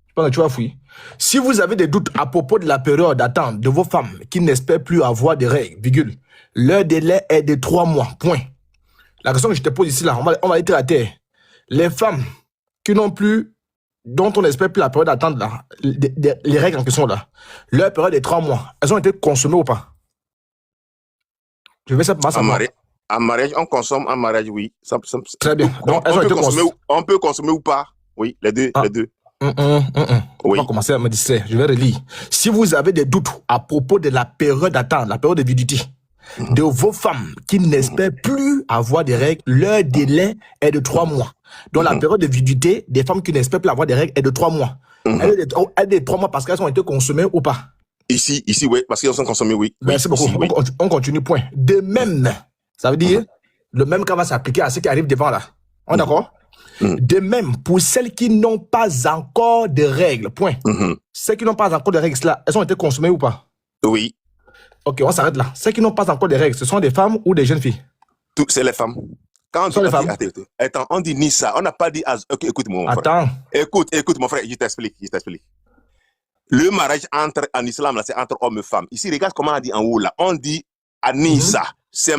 Je pense que tu vas fouiller. Si vous avez des doutes à propos de la période d'attente de vos femmes qui n'espèrent plus avoir des règles, virgule, leur délai est de 3 mois, point. La question que je te pose ici, là, on va être à terre. Les femmes qui n'ont plus, dont on n'espère plus la période d'attente, là, les règles en question, là, leur période est 3 mois, elles ont été consommées ou pas? Je vais ça en mariage, on consomme, en mariage, oui. Très bien. Donc, on peut consommer ou pas? Oui, les deux. Les deux. Oui. On va commencer à me distraire. Je vais relire. Si vous avez des doutes à propos de la période d'attente, la période de validité de vos femmes qui n'espèrent plus avoir des règles, leur délai est de 3 mois. Donc la période de validité des femmes qui n'espèrent plus avoir des règles est de 3 mois. Elle est de 3 mois parce qu'elles ont été consommées ou pas? Ici, oui, parce qu'elles sont consommées, oui. Merci beaucoup. Oui. On continue, point. De même, ça veut dire, le même cas va s'appliquer à ceux qui arrivent devant là. On est d'accord? De même, pour celles qui n'ont pas encore de règles, point. Celles qui n'ont pas encore de règles, là, elles ont été consommées ou pas? Oui. Ok, on s'arrête là. Celles qui n'ont pas encore de règles, ce sont des femmes ou des jeunes filles? C'est les femmes. Quand on dit, attends, on dit Nissa, on n'a pas dit... Ok, écoute-moi, mon frère. Écoute, mon frère, je t'explique. Le mariage en islam, là, c'est entre hommes et femmes. Ici, regarde comment on dit en haut, là. On dit Anissa. C'est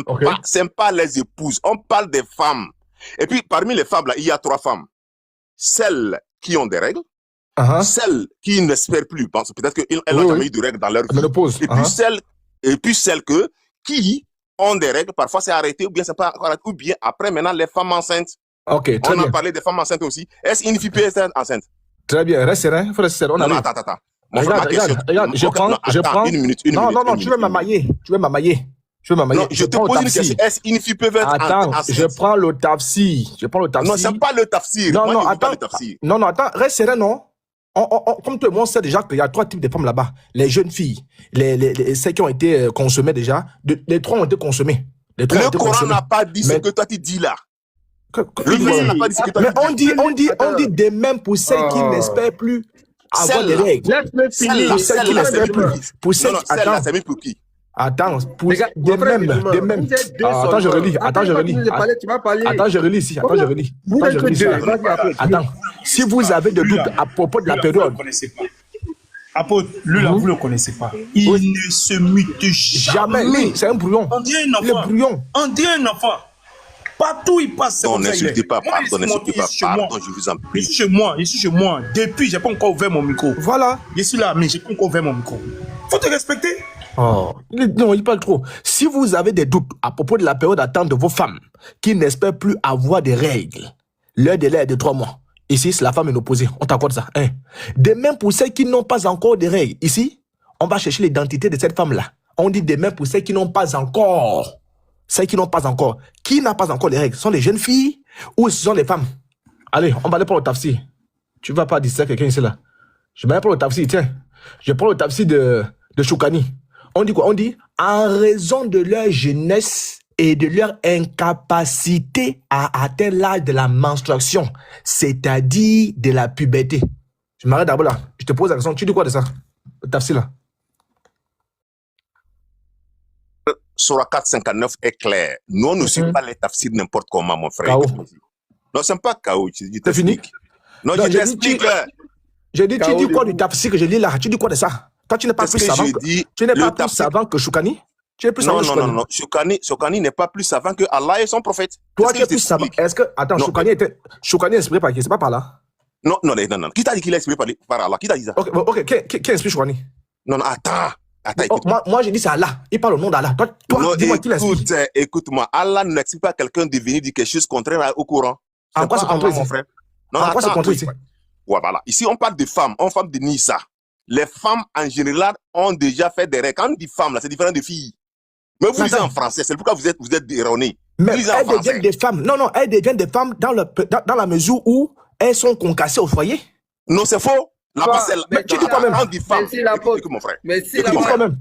pas les épouses. On parle des femmes. Et puis, parmi les femmes, là, il y a 3 femmes. Celles qui ont des règles, celles qui n'espèrent plus, parce que peut-être qu'elles n'ont jamais eu de règles dans leur vie. Et puis celles qui ont des règles, parfois c'est arrêté, ou bien c'est pas arrêté, ou bien après, maintenant, les femmes enceintes. Ok, très bien. On a parlé des femmes enceintes aussi. Est-ce qu'il suffit d'être enceinte? Très bien, reste serein, faut rester serein. Non, attends. Regarde, je prends... Une minute. Non, tu veux m'amailler. Non, je te pose une question. Est-ce qu'il suffit d'être enceinte? Attends, je prends le tafsir. Non, c'est pas le tafsir. Non, attends, reste serein, non? Comme tout le monde sait déjà qu'il y a 3 types de femmes là-bas. Les jeunes filles, celles qui ont été consommées déjà, les 3 ont été consommées. Le Coran n'a pas dit ce que toi tu dis là. Le Coran n'a pas dit ce que toi tu dis. Mais on dit de même pour celles qui n'espèrent plus avoir des règles. Celles qui n'espèrent plus. Pour celles qui... Celle-là, c'est mis pour qui? Attends, de même. Attends, je relis. Attends, je relis ici. Attends, si vous avez des doutes à propos de la période... Apôtre, lui là, vous ne le connaissez pas. Il ne se mute jamais. Oui, c'est un brouillon. On dirait un enfant. On dirait un enfant. Partout il passe. Non, n'insultez pas, pardon, je vous en prie. Je suis chez moi. Depuis, je n'ai pas encore ouvert mon micro. Voilà. Je suis là, mais je n'ai pas encore ouvert mon micro. Faut te respecter. Oh, non, il parle trop. Si vous avez des doutes à propos de la période d'attente de vos femmes qui n'espèrent plus avoir des règles, leur délai est de 3 mois. Ici, c'est la femme est opposée. On t'accorde ça. De même pour celles qui n'ont pas encore de règles. Ici, on va chercher l'identité de cette femme-là. On dit de même pour celles qui n'ont pas encore. Celles qui n'ont pas encore. Qui n'a pas encore les règles? Ce sont les jeunes filles ou ce sont les femmes? Allez, on va aller pour le tafsir. Tu vas pas distraire quelqu'un ici là. Je vais aller pour le tafsir, tiens. Je prends le tafsir de Choukani. On dit quoi? On dit, en raison de leur jeunesse et de leur incapacité à atteindre l'âge de la menstruation, c'est-à-dire de la puberté. Je m'arrête d'abord là. Je te pose la question. Tu dis quoi de ça? Le tafsir là. Surah 459 est clair. Nous, on ne suit pas les tafsirs n'importe comment, mon frère. K.O. Non, c'est pas KO. C'est fini? Non, Non, je j'ai t'explique. dit, tu dis quoi du tafsir que je lis là? Tu dis quoi de ça? Toi, tu n'es pas Qu'est-ce plus que savant je que, dis? tu n'es Le pas plus tafsir. savant que Choukani? Tu es plus savant Non, que non, Choukani? non, non. Choukani n'est pas plus savant que Allah et son prophète. Toi, Qu'est-ce tu que es je plus savant. t'explique? Est-ce que, attends, Non, Choukani est inspiré par qui? C'est pas par là? non, non, non, non. Qui t'a dit qu'il est exprimé par Allah? Qui t'a dit ça? Ok, bon, ok, qui inspire Choukani? Non, non, attends. Attends, Oh, écoute-moi. moi, j'ai dit c'est Allah. Il parle au nom d'Allah. Toi, Non, dis-moi qui l'inspire. écoute-moi. Allah n'explique pas quelqu'un de venir dire quelque chose contraire au Coran. En quoi c'est contraire mon ici? frère? Non, En quoi c'est attends, contraire oui, ici? ouais, voilà. Ici, on parle de femmes. On parle de Nissa. Les femmes, en général, ont déjà fait des règles. Quand on dit femmes, là, c'est différent de filles. Mais vous lisez en français. C'est pourquoi vous êtes erroné. Mais Vous lisez en elles français. deviennent des femmes. Non, non, elles deviennent des femmes dans la mesure où elles sont concassées au foyer. Non, c'est faux. La Toi, parcelle. mais tu dis quand même. Quand on dit femme, Mais si la écoute mon frère. Mais si Tu la dis quand même.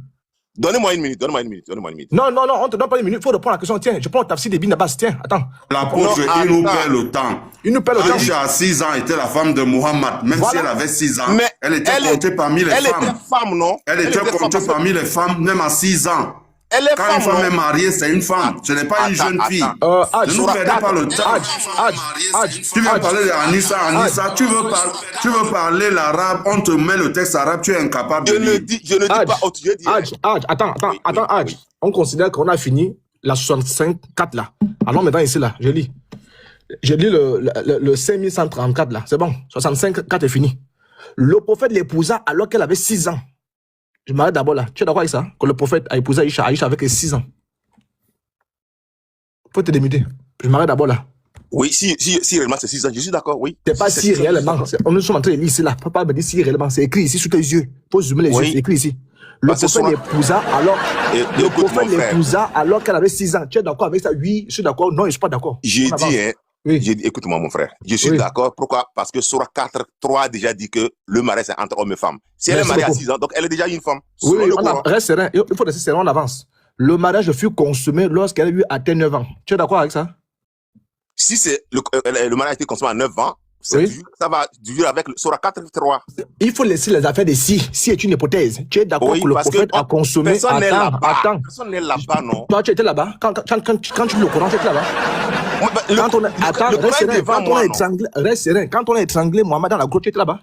Donnez-moi une minute. Donnez-moi une minute. Non, non, non, on te donne pas une minute. Il faut répondre à la question. Tiens, je prends le tafsir des Bin Abbas. Tiens, attends. L'apôtre, Non, il nous attends. perd le temps. Il nous perd le temps. Aïcha, à 6 ans, était la femme de Mohammed. Même Voilà. si elle avait 6 ans, Mais elle était elle comptée parmi les Elle femmes. était femme, non? Elle était comptée femme. parmi les femmes, même à 6 ans. Elle est Quand femme, une femme est non? mariée, c'est une femme. Ce n'est pas une jeune fille. Hadj, Ne nous perdez pas le temps. Tu viens parler de Anissa. Anissa, tu veux parler l'arabe, on te met le texte arabe, tu es incapable de lire. Je ne dis pas autre. Je dis. Hadj, attends, Hadj. On considère qu'on a fini la 65-4 là. Alors maintenant, ici là, je lis. Je lis le 5134 là. C'est bon. 65-4 est fini. Le prophète l'épousa alors qu'elle avait 6 ans. Je m'arrête d'abord là. Tu es d'accord avec ça? Que le prophète a épousé Aïcha avec 6 ans. Faut te démuter. Je m'arrête d'abord là. Oui, si réellement c'est 6 ans, je suis d'accord, oui. C'est pas si réellement. On nous sommes en train de lire ici là. Faut pas me dire si réellement. C'est écrit ici sous tes yeux. Faut zoomer les yeux. C'est écrit ici. Le prophète l'épousa alors qu'elle avait 6 ans. Tu es d'accord avec ça? Oui, je suis d'accord. Non, je suis pas d'accord. J'ai dit, écoute-moi mon frère, je suis d'accord. Pourquoi? Parce que Surah 4.3 a déjà dit que le mariage c'est entre hommes et femmes. Si elle est mariée à 6 ans, donc elle est déjà une femme. Oui, reste serein. Il faut rester serein, on avance. Le mariage fut consommé lorsqu'elle a eu atteint 9 ans. Tu es d'accord avec ça? Si c'est le mariage a été consommé à 9 ans, ça va durer avec Surah 4.3. Il faut laisser les affaires de si. Si est une hypothèse. Tu es d'accord que le prophète a consommé. Personne n'est là-bas. Attends. Personne n'est là-bas, non. Toi, tu étais là-bas. Quand tu lis le Coran, tu étais là-bas. Reste serein. Quand on a étranglé Mohamed dans la grotte, tu étais là-bas.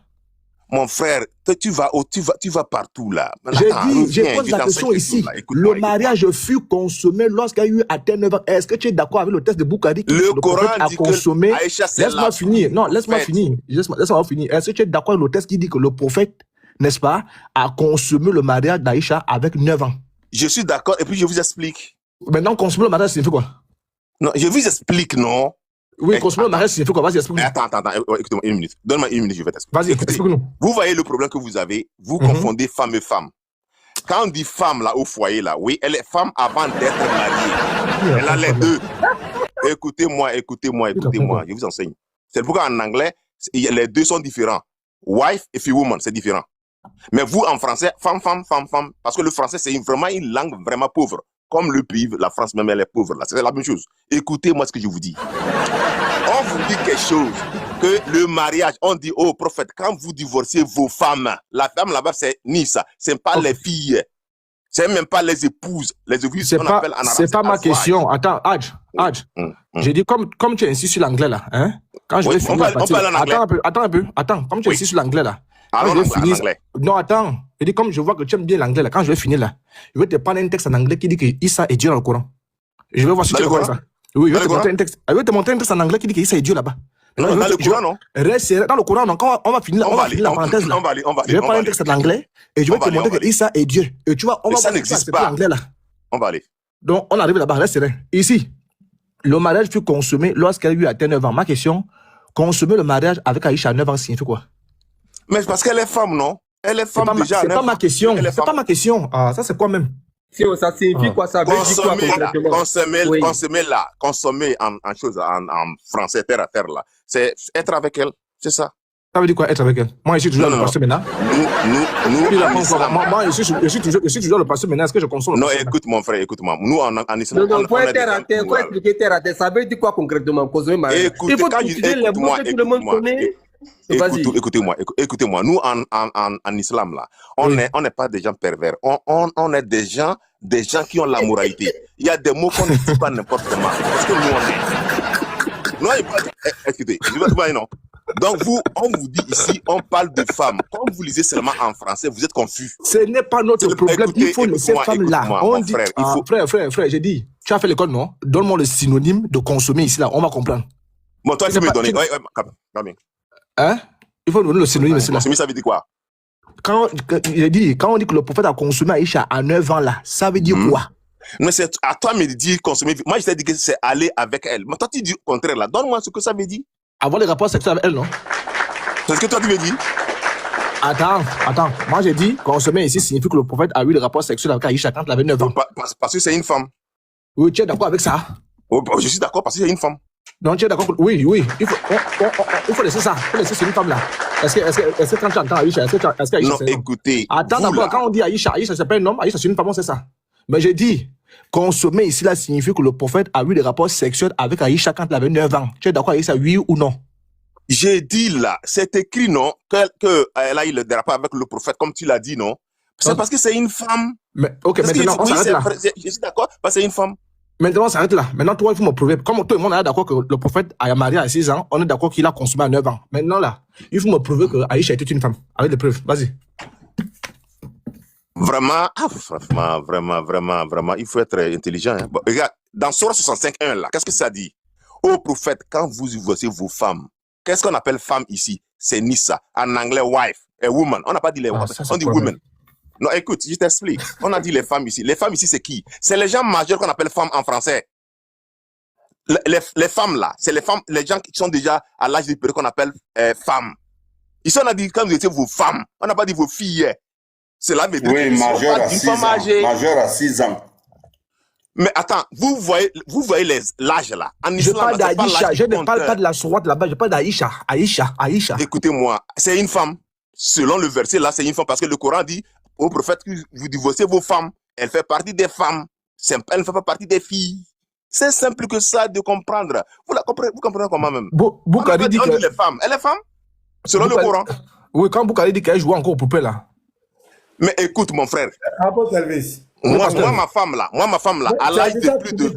Mon frère, tu vas partout là. Je pose la question ici. Le mariage fut consommé lorsqu'il y a eu atteint 9 ans. Est-ce que tu es d'accord avec le texte de Bukhari qui le Coran a consommé? Laisse-moi finir. Non, laisse-moi finir. Laisse-moi finir. Est-ce que tu es d'accord avec le texte qui dit que le prophète, n'est-ce pas, a consommé le mariage d'Aïcha avec 9 ans? Je suis d'accord et puis je vous explique. Maintenant, consommer le mariage signifie quoi? Non, je vous explique, non? Oui, consommer le mariage signifie quoi? Vas-y, explique-nous. Attends, écoutez-moi une minute. Donne-moi une minute, je vais t'expliquer. Vas-y, explique-nous. Vous voyez le problème que vous avez, vous confondez femme et femme. Quand on dit femme là au foyer là, oui, elle est femme avant d'être mariée. Elle a les deux. Écoutez-moi, je vous enseigne. C'est pourquoi en anglais, les deux sont différents. Wife et woman, c'est différent. Mais vous en français, femme, parce que le français c'est vraiment une langue vraiment pauvre. Comme le pays, la France même, elle est pauvre là. C'est la même chose. Écoutez-moi ce que je vous dis. On vous dit quelque chose, que le mariage, on dit au prophète, quand vous divorcez vos femmes, la femme là-bas c'est Nissa, c'est pas les filles, c'est même pas les épouses. Les épouses, on appelle en arabe. C'est pas ma question. Attends, Hadj. J'ai dit, comme tu insistes sur l'anglais là, hein? Quand je vais finir attends, comme tu insistes sur l'anglais là. Non, attends. Je dis, comme je vois que tu aimes bien l'anglais là, quand je vais finir là, je vais te prendre un texte en anglais qui dit que Issa est Dieu dans le Coran. Je vais voir si tu vois ça. Oui, je vais te montrer un texte. Je vais te montrer un texte en anglais qui dit que Issa est Dieu là-bas. Non, dans le Coran, non? Reste dans le Coran, non. Quand on va finir la parenthèse là, je vais prendre un texte en anglais et je vais te montrer que Issa est Dieu. Et tu vois, on va ça n'existe pas. L'anglais là. On va aller. Donc, on arrive là-bas, reste serein. Ici, le mariage fut consommé lorsqu'elle lui atteint 9 ans. Ma question, consommer le mariage avec Aïcha à 9 ans signifie quoi? Mais parce qu'elle est femme, non? Elle est femme déjà. C'est pas ma question. C'est pas ma question. Ah, ça c'est quoi même? Ça signifie quoi? Ça veut dire quoi concrètement? Consommer en chose, en français, terre à terre là. C'est être avec elle. C'est ça. Ça veut dire quoi être avec elle? Moi, je suis toujours le pasteur maintenant. Moi, je suis toujours le pasteur maintenant. Est-ce que je consomme? Non, écoute mon frère, écoute-moi. Nous, en islam, non, faut terre à terre. Faut expliquer terre à terre. Ça veut dire quoi concrètement? Il faut utiliser les mots que tout le monde connaît. Écoutez-moi, nous en islam là, on n'est pas des gens pervers, on est des gens qui ont la moralité. Il y a des mots qu'on ne dit pas n'importe comment. Parce que nous on est. Non, écoutez, je vais non. Donc vous, on vous dit ici, on parle de femmes. Comme vous lisez seulement en français, vous êtes confus. Ce n'est pas notre problème. Écoutez, Il faut laisser femmes là. Mon On dit, frère, il faut... frère, j'ai dit, tu as fait l'école, non? Donne-moi le synonyme de consommer ici, là. On va comprendre. Bon, toi, tu peux me donner. Ouais, Hein? Il faut donner le synonyme ici, là. Consommer, ça veut dire quoi? Quand on dit que le prophète a consommé Aïcha à 9 ans, là, ça veut dire quoi? Mais c'est à toi de me dire consommer. Moi, je t'ai dit que c'est aller avec elle. Mais toi, tu dis le contraire, là. Donne-moi ce que ça veut dire. Avoir les rapports sexuels avec elle, non? C'est ce que toi, tu veux dire? Attends. Moi, j'ai dit consommer ici signifie que le prophète a eu des rapports sexuels avec Aïcha quand elle avait 9 ans. Parce que c'est une femme. Oui, tu es d'accord avec ça? Oh, je suis d'accord parce que c'est une femme. Non, tu es d'accord? Oui. Il faut laisser ça. Il faut laisser cette femme-là. Est-ce que quand tu entends Aïcha, est-ce qu'Aïcha non, c'est un homme? Écoutez. Attends d'abord, quand on dit Aïcha, c'est pas un homme, Aïcha c'est une femme, c'est ça. Mais j'ai dit, consommer ici là signifie que le prophète a eu des rapports sexuels avec Aïcha quand elle avait 9 ans. Tu es d'accord avec ça, oui ou non? J'ai dit là, c'est écrit, non, qu'elle a eu le rapport avec le prophète, comme tu l'as dit, non? C'est parce que c'est une femme. Mais, ok, maintenant, on s'arrête là. Je suis d'accord, parce que c'est une femme. Maintenant, on s'arrête là. Maintenant, toi, il faut me prouver. Comme tout le monde est d'accord que le prophète a marié à 6 ans, on est d'accord qu'il a consommé à 9 ans. Maintenant, là, il faut me prouver que Aïcha était une femme. Avec des preuves. Vas-y. Vraiment, vraiment, il faut être intelligent. Hein. Bon, regarde, dans Surah 65.1, là, qu'est-ce que ça dit? Ô prophète, quand vous divorcez vos femmes, qu'est-ce qu'on appelle femme ici? C'est Nissa. En anglais, wife. A woman. On n'a pas dit les women. On dit women. Non, écoute, je t'explique. On a dit les femmes ici. Les femmes ici, c'est qui? C'est les gens majeurs qu'on appelle femmes en français. Les femmes là, c'est les gens qui sont déjà à l'âge de période qu'on appelle femmes. Ici, on a dit quand vous étiez vos femmes, on n'a pas dit vos filles. C'est là, mais oui, majeur à 6 ans. Majeur à 6 ans. Mais attends, vous voyez l'âge là. En je parle d'Aïcha, je ne parle pas de la sourate là-bas, je parle d'Aïcha. Aïcha. Écoutez-moi, c'est une femme. Selon le verset là, c'est une femme parce que le Coran dit au prophète que vous divorcez vos femmes. Elle fait partie des femmes. Elle ne fait pas partie des filles. C'est simple que ça de comprendre. Vous comprenez comment même? Boukari dit que... Elle est femme. Elle est femme. Selon le Coran. Oui, quand Boukari dit qu'elle joue encore au poupée là. Mais écoute mon frère. Moi, ma femme là, à l'âge de plus de...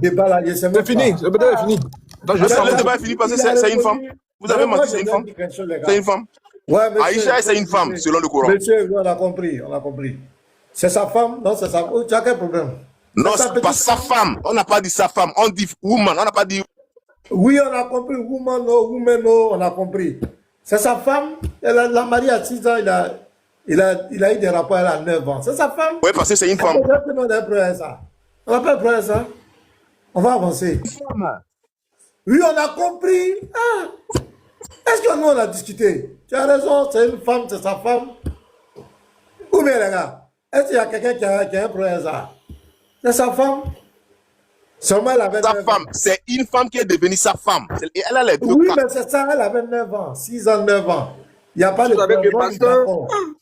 C'est fini, le débat est fini. Le débat est fini parce que c'est une femme. Vous avez menti, c'est une femme. C'est une femme. Ouais, Aïcha, c'est une femme, selon le Coran. Monsieur, on a compris. C'est sa femme, non, c'est sa femme. Tu as quel problème? Non, c'est pas sa femme. On n'a pas dit sa femme. On dit woman. On n'a pas dit... Oui, on a compris. Woman, no, on a compris. C'est sa femme. Elle a marié à 6 ans. Il a eu des rapports, elle a 9 ans. C'est sa femme. Oui, parce que c'est une femme. On n'a pas prêt à ça. On va avancer. Oui, on a compris. Ah. Est-ce que nous, on a discuté? Tu as raison, c'est une femme, c'est sa femme. Ou bien, les gars, est-ce qu'il y a quelqu'un qui a un problème à ça? C'est sa femme. Seulement, elle avait 9 ans. C'est une femme qui est devenue sa femme. Elle a les deux. Oui, mais c'est ça, elle avait 9 ans. 6 ans, 9 ans. Il n'y a pas de problème.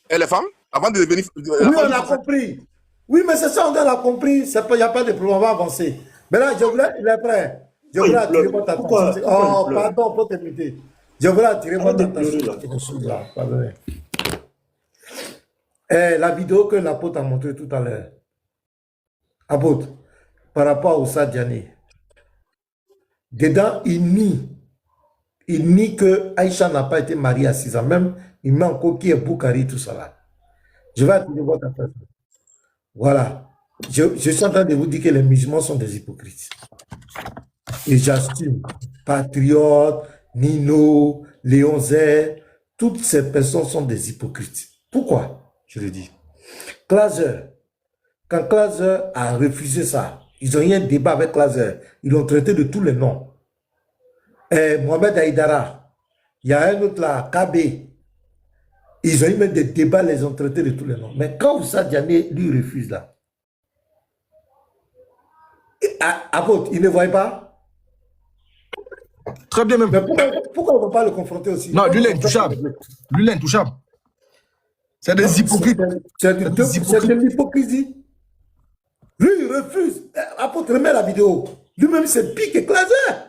Elle est femme avant de devenir... Oui, on a compris. Oui, mais c'est ça, on a compris. Il n'y a pas de problème, on va avancer. Mais là, il est prêt. Je voulais attirer votre attention. Oh, pardon, pour t'écouter. Je voulais attirer votre attention. Pardonnez. La vidéo que l'apôtre a montrée tout à l'heure. Apôtre, par rapport au Sadiani. Dedans, il nie que Aïcha n'a pas été mariée à 6 ans. Même, il met encore qui est Boukari, tout ça là. Je vais attirer votre attention. Voilà. Je suis en train de vous dire que les musulmans sont des hypocrites. Et j'assume. Patriote, Nino, Léon Zé, toutes ces personnes sont des hypocrites. Pourquoi? Je le dis. Claser, quand Claser a refusé ça, ils ont eu un débat avec Claser. Ils l'ont traité de tous les noms. Et Mohamed Aïdara, il y a un autre là, KB. Ils ont eu même des débats, les ont traités de tous les noms. Mais quand Oussa Diané lui refuse là, apôtre, il ne voit pas? Très bien même. Mais pourquoi on ne va pas le confronter aussi? Non, lui, il est intouchable. Lui, il est intouchable. C'est des hypocrites. C'est de l'hypocrisie. Lui, il refuse. Apôtre, remets la vidéo. Lui-même, c'est pire que Claser.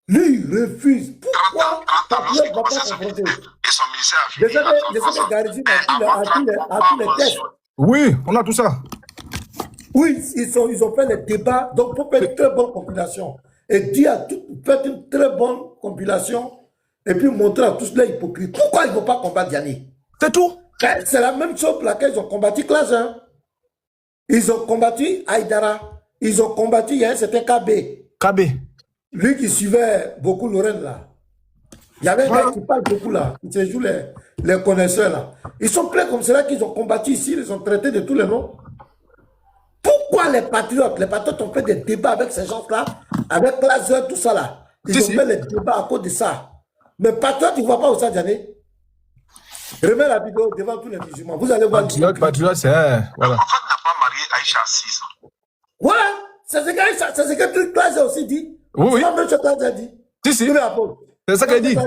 Lui, il refuse. Pourquoi? Parce qu'il ne va pas confronter. Désolé, Garizim a tous les tests. Oui, on a tout ça. Oui, ils ont fait les débats. Donc, pour faire une très bonne compilation, et dit à tout, faites une très bonne compilation et puis montrer à tous les hypocrites. Pourquoi ils ne vont pas combattre Diané? C'est tout. C'est la même chose pour laquelle ils ont combattu Classe. Hein. Ils ont combattu Aïdara. Ils ont combattu, il y a un certain KB. KB. Lui qui suivait beaucoup Lorraine là. Il y avait un gars qui parle beaucoup là. Qui se joue les connaisseurs là. Ils sont pleins comme cela qu'ils ont combattu ici. Ils ont traité de tous les noms. Pourquoi les patriotes ont fait des débats avec ces gens-là, avec Classe, tout ça là. Ils ont fait les débats à cause de ça. Mais patriote, ils ne voient pas où ça, Diané. Remets la vidéo devant tous les musulmans. Vous allez voir. Patriote, c'est un. Voilà. Le prophète n'a pas marié Aïcha à 6 ans. Voilà. C'est ce que Classe a aussi dit. Oui, oui. C'est même ce que Classe a dit. Si, si. C'est ça qu'elle dit.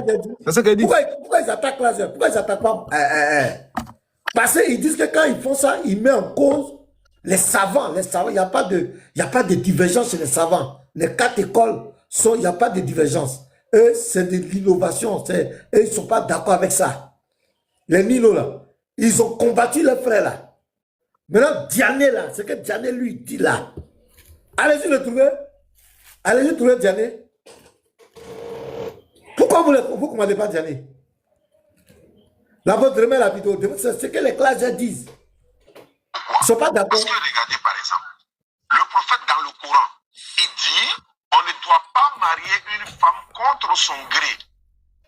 C'est ça qu'elle dit. Pourquoi ils attaquent Classe? Pourquoi ils attaquent pas? Parce qu'ils disent que quand ils font ça, ils mettent en cause les savants. Les savants, il n'y a pas de divergence chez les savants. Les 4 écoles, il n'y a pas de divergence. Eux, c'est de l'innovation. Eux, ils ne sont pas d'accord avec ça. Les Nilo, là, ils ont combattu les frères, là. Maintenant, Diané, là, c'est que Diané lui dit, là. Allez-y le trouver. Allez-y trouver Diané. Pourquoi vous ne commandez pas Diané? Là, vous remettez la vidéo. C'est ce que les classes disent. Ils ne sont pas d'accord. Parce que regardez, par exemple, le prophète dans le Coran, il dit, on ne doit pas marier une femme contre son gré.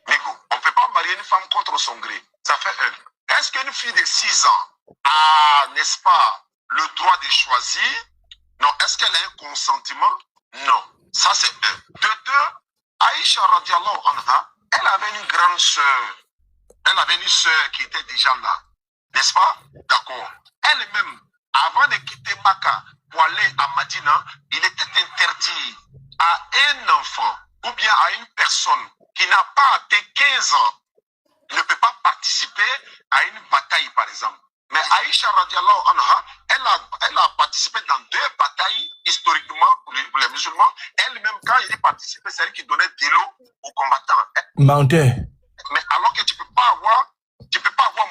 Nego, on ne peut pas marier une femme contre son gré. Ça fait un. Est-ce qu'une fille de 6 ans a, n'est-ce pas, le droit de choisir? Non. Est-ce qu'elle a un consentement? Non. Ça, c'est un. De deux, Aïcha radiallahu anha, elle avait une grande sœur. Elle avait une sœur qui était déjà là. N'est-ce pas? D'accord. Elle-même, avant de quitter Makkah pour aller à Madina, il était interdit à un enfant ou bien à une personne qui n'a pas atteint 15 ans ne peut pas participer à une bataille, par exemple. Mais Aïcha radiallahu anha, elle a participé dans 2 batailles historiquement pour les musulmans. Elle-même, quand il est participé, c'est elle qui donnait de l'eau aux combattants. Menteur. Mais alors que tu peux pas avoir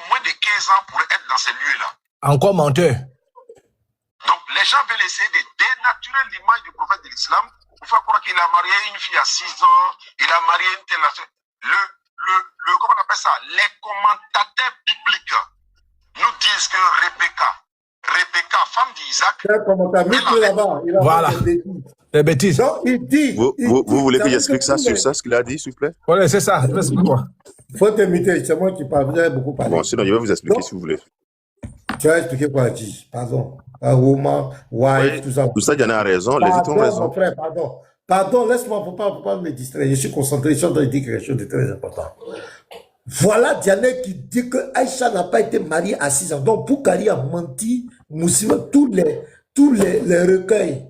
moins de 15 ans pour être dans ces lieux-là. Encore menteur. Donc, les gens veulent essayer de dénaturer l'image du prophète de l'islam pour faire croire qu'il a marié une fille à 6 ans, il a marié une telle... comment on appelle ça? Les commentateurs bibliques nous disent que Rebecca, femme d'Isaac... Voilà. Les bêtises. Donc, il dit... Vous voulez que j'explique ça sur ça, ce qu'il a dit, s'il vous plaît? Voilà, c'est ça. Explique-moi. Faut t'imiter, c'est moi qui parle. Vous avez beaucoup parlé. Bon, sinon, je vais vous expliquer si vous voulez. Tu as expliqué quoi, G? Pardon. Woman, wife, tout ça. Tout ça, il y en a raison. Les autres ont raison. Mon frère, pardon. Pardon, laisse-moi, faut pas me distraire. Je suis concentré, je suis en train de dire quelque chose de très important. Voilà Diané qui dit que Aïcha n'a pas été mariée à 6 ans. Donc, Boukari a menti. Moussima, tous les recueils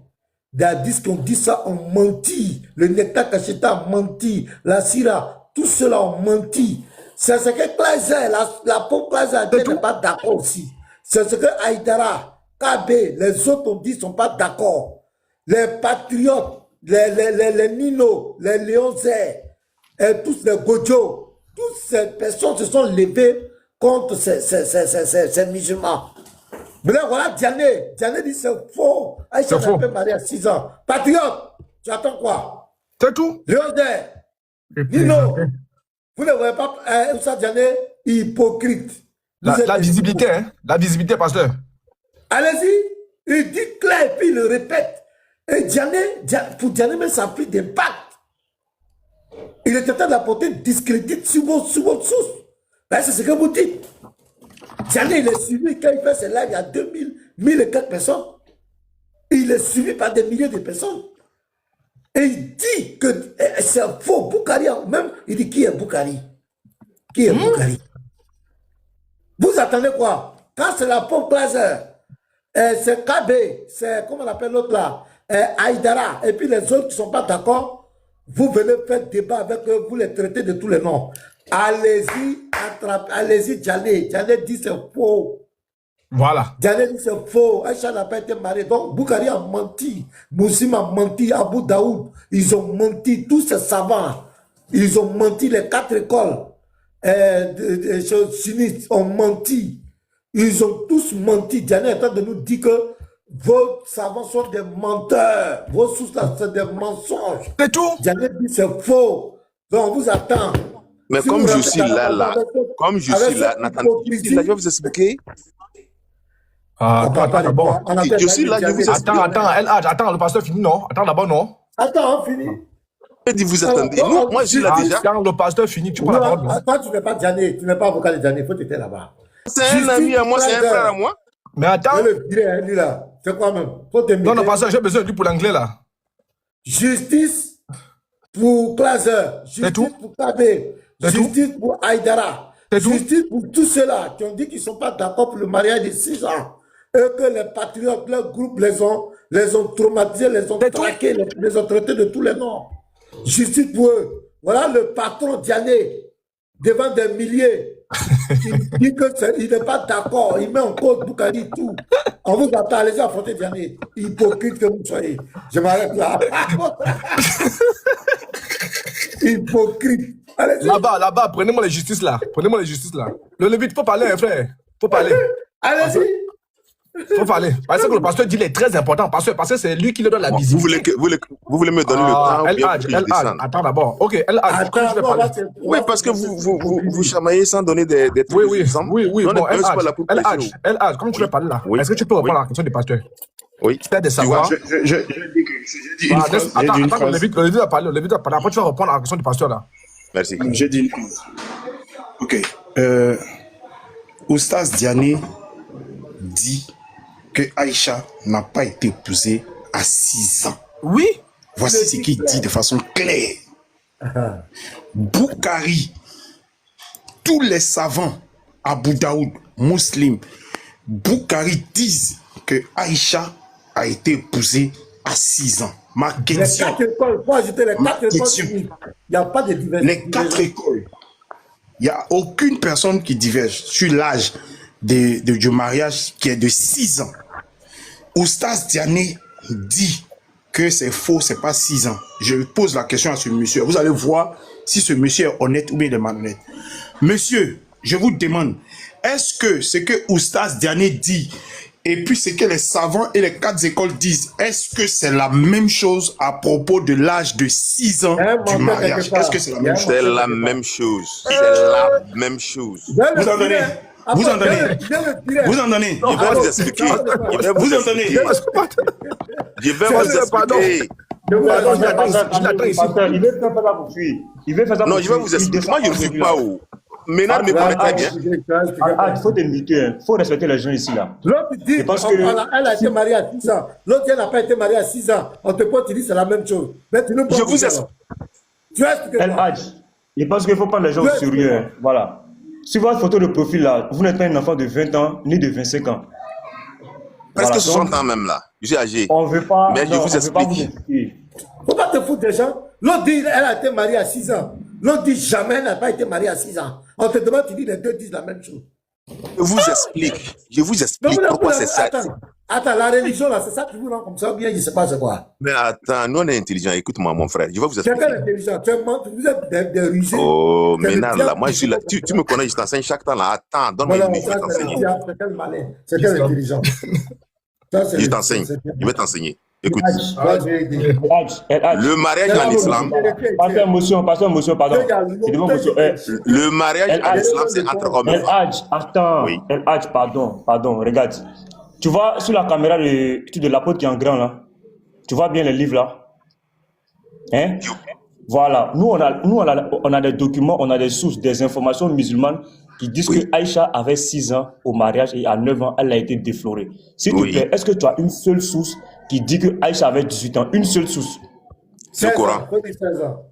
d'Addis qui ont dit ça ont menti. Le Nectar Kacheta a menti. La Syrah, tout cela ont menti. C'est ce que Klazer, la pauvre Klazer n'est pas d'accord aussi. C'est ce que Aïdara, KB, les autres ont dit, ne sont pas d'accord. Les patriotes, les Nino, les Léonzé, et tous les Gojo, toutes ces personnes se sont levées contre ces musulmans. Mais là, voilà Diané. Diané dit c'est faux. Aïcha n'a pas marié à 6 ans. Patriote, tu attends quoi? C'est tout. Léonzé, Nino, vous ne voyez pas Oussa Diané hypocrite. La visibilité, hein? La visibilité, pasteur. Allez-y, il dit clair et puis il le répète. Et Diané, pour Diané, même ça a pris d'impact. Il est en train d'apporter discrédit sur votre source. Ben, c'est ce que vous dites. Diané, il est suivi quand il fait ses lives, il y a 1000 et quelques personnes. Il est suivi par des milliers de personnes. Et il dit que c'est faux. Boukari, même, il dit qui est Boukari? Qui est Boukari? Vous attendez quoi? Quand c'est la pauvre classe, c'est KB, c'est, comment on appelle l'autre là, Aïdara, et puis les autres qui ne sont pas d'accord, vous venez faire débat avec eux, vous les traitez de tous les noms. Allez-y, allez-y, Diané. Diané dit c'est faux. Voilà. Diané dit c'est faux. Aïcha n'a pas été mariée. Donc, Boukari a menti. Moussim a menti. Abou Daoud, ils ont menti. Tous ces savants, ils ont menti. Les 4 écoles sunnites ont menti. Ils ont tous menti. Diané est en train de nous dire que vos savants sont des menteurs. Vos sources là, c'est des mensonges. C'est tout. Diané dit c'est faux. Donc, on vous attend. Mais Si comme vous je rentrez suis dans la là, bataille avec comme je avec suis là, cette Nathan, je suis là, je vais vous expliquer. Ah, on parle pas de d'abord. quoi. On appelle Je suis là, je vous explique. Attends, le pasteur finit, non? Attends d'abord, non? Attends, on finit. Je dis, vous Alors, attendez. Nous, moi, je suis là déjà. Quand le pasteur finit, tu prends la parole, non? Toi, tu n'es pas Diané, tu n'es pas avocat de Diané, il faut t'être là-bas. C'est un ami à moi, c'est un frère à moi. Mais attends. Je vais le virer, lui là. C'est quoi même? Faut te Non, pasteur, j'ai besoin de lui pour l'anglais, là. Justice pour Klaser, justice pour Kabé, justice pour Aïdara, justice pour tous ceux-là qui ont dit qu'ils ne sont pas d'accord pour le mariage de 6 ans. Et que les patriotes, leur groupe les ont traumatisés, les ont traqués, les ont traités de tous les noms. Justice pour eux. Voilà le patron Diané, devant des milliers, qui dit qu'il n'est pas d'accord, il met en cause Boukari, tout. On vous attend, allez-y affronter Diané. Hypocrite que vous soyez. Je m'arrête là. Hypocrite. Là-bas, prenez-moi les justices là. Prenez-moi les justices là. Le Lévite, faut parler, hein, frère. Faut parler. Allez-y. Faut parler. Parce que le pasteur dit qu'il est très important. Parce que c'est lui qui lui donne la visite. Vous voulez me donner le temps ou bien vous descendre? Attends d'abord. Ok, je vais parler. Oui, parce que vous chamaillez sans donner des trucs. Oui, Non, bon, El comme tu veux parler là, est-ce que tu peux répondre à la question du pasteur? Oui. C'est de savoir. J'ai dit une phrase. Attends, le Lévite a parlé. Après, tu vas répondre à la question du pasteur là. Merci. J'ai dit une phrase. Ok. Oustaz Diané dit que Aïcha n'a pas été épousée à 6 ans. Oui. Voici ce qu'il dit de façon claire. Boukari, tous les savants, Abu Daoud, musulmans, Boukari disent que Aïcha a été épousée à 6 ans. Ma question. Les 4 écoles, faut ajouter les 4 écoles. Il n'y a pas de diversité. Les 4 écoles. Il n'y a aucune personne qui diverge sur l'âge du mariage qui est de 6 ans. Oustaz Diané dit que c'est faux, c'est pas 6 ans. Je pose la question à ce monsieur. Vous allez voir si ce monsieur est honnête ou bien il est malhonnête. Monsieur, je vous demande, est-ce que ce que Oustaz Diané dit et puis ce que les savants et les 4 écoles disent, est-ce que c'est la même chose à propos de l'âge de 6 ans du mariage? Est-ce que c'est la même chose? C'est la même chose. C'est la même chose. Vous en donnez? Vous en donnez? Vous en donnez? Je vais vous expliquer. Vous en donnez? Je vais vous expliquer. Il veut faire ça pour fuir. Il veut faire ça pour fuir. Non, je vais vous expliquer. Moi, je ne suis pas où. Ménard me connaît très bien. Il faut te muter. Il faut respecter les gens ici là. L'autre dit elle a été mariée à 6 ans. L'autre elle n'a pas été mariée à 6 ans. On te peut te dire c'est la même chose. Mais tu nous je vous explique. Tu expliques. Je pense qu'il faut prendre les gens au sérieux. Voilà. Sur votre photo de profil là, vous n'êtes pas un enfant de 20 ans ni de 25 ans. Presque 60 ans même là. Je suis âgé. On veut pas. Mais je vous explique. Faut pas te foutre des gens. L'autre dit elle a été mariée à 6 ans. L'autre dit jamais elle n'a pas été mariée à 6 ans. On te demande, tu dis les deux disent la même chose. Je vous explique pourquoi c'est ça. Attends, la religion là, c'est ça qui vous rend comme ça ou bien je ne sais pas c'est quoi. Mais attends, nous on est intelligents. Écoute-moi mon frère, je vais vous expliquer. Quelqu'un intelligent, vous êtes des rusés. Oh, Ménard là, moi je suis là. Tu me connais, je t'enseigne chaque temps là. Attends, donne-moi une minute, je vais t'enseigner. C'est quel malin, c'est quel intelligent. Je t'enseigne, je vais t'enseigner. Écoute, le mariage en islam. Passez motion, pardon. Le mariage en islam, c'est entre hommes et femmes. Attends, pardon, regarde. Tu vois sur la caméra de l'apôtre qui est en grand là. Tu vois bien les livres là. Hein? Voilà. Nous, on a des documents, on a des sources, des informations musulmanes qui disent que Aïcha avait 6 ans au mariage et à 9 ans, elle a été déflorée. S'il te plaît, est-ce que tu as une seule source qui dit que Aïcha avait 18 ans? Une seule source. C'est le Coran.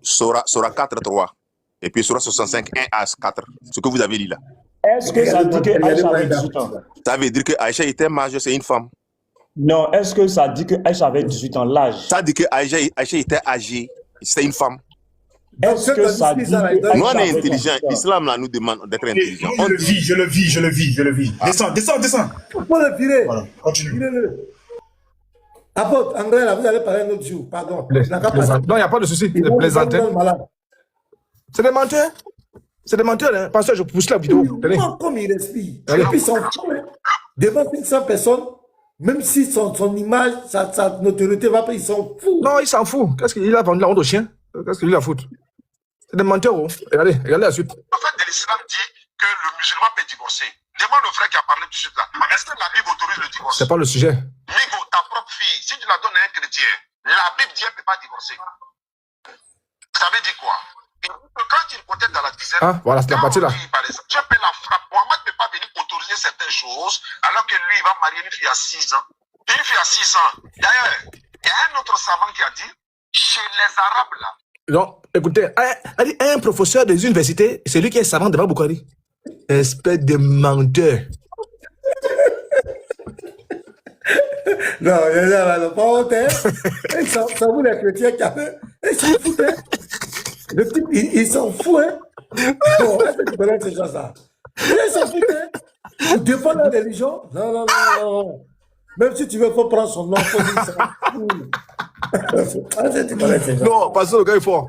Sura 4.3. Et puis Sura 65, 1 à 4. Ce que vous avez lu là. Est-ce que ça dit que Aïcha avait 18 ans? Ça veut dire que Aïcha était majeure, c'est une femme. Non, est-ce que ça dit que Aïcha avait 18 ans, l'âge? Ça dit que Aïcha était âgée, c'est une femme. Est-ce que ça dit que nous on est intelligents, l'islam là nous demande d'être intelligents. Je le vis. Descends. Faut le virer. Voilà, continue. Apôtre, André, là, vous allez parler un autre jour, pardon. Non, il n'y a pas de souci. C'est des menteurs. C'est des menteurs, hein. Parce que je pousse la vidéo. Comme il respire. Et puis son devant 500 personnes, même si son image, sa notoriété va pas, ils s'en foutent. Non, il s'en fout. Qu'est-ce qu'il a vendu la honte au chien? Qu'est-ce qu'il a foutu? C'est des menteurs. Oh. Regardez la suite. Le prophète de l'islam dit que le musulman peut divorcer. Demande au frère qui a parlé tout de suite là. Est-ce que la Bible autorise le divorce? C'est pas le sujet. Migo, ta propre fille, si tu la donnes à un chrétien, la Bible dit qu'elle ne peut pas divorcer. Ça veut dire quoi? Quand il peut-être dans la dizaine, Ah, voilà, c'est la partie là. par exemple, tu peux la frapper. Mohamed ne peut pas venir autoriser certaines choses alors que lui, il va marier une fille à 6 ans. Une fille à 6 ans. D'ailleurs, il y a un autre savant qui a dit, chez les Arabes là, Non, écoutez, un professeur des universités, c'est lui qui est savant devant Bukhari. Espèce de menteur. Non, pas honte, hein. Ça vous les chrétiens qui avaient. Ils s'en foutent, hein. Le type, il s'en fout, hein. Bon, est-ce que tu connais ces gens-là? Ils s'en foutent, hein. Pour défendre la religion? Non. Même si tu veux, il faut prendre son nom, il faut dire ça. Est-ce que tu connais ces gens? Non, parce que le gars est fort.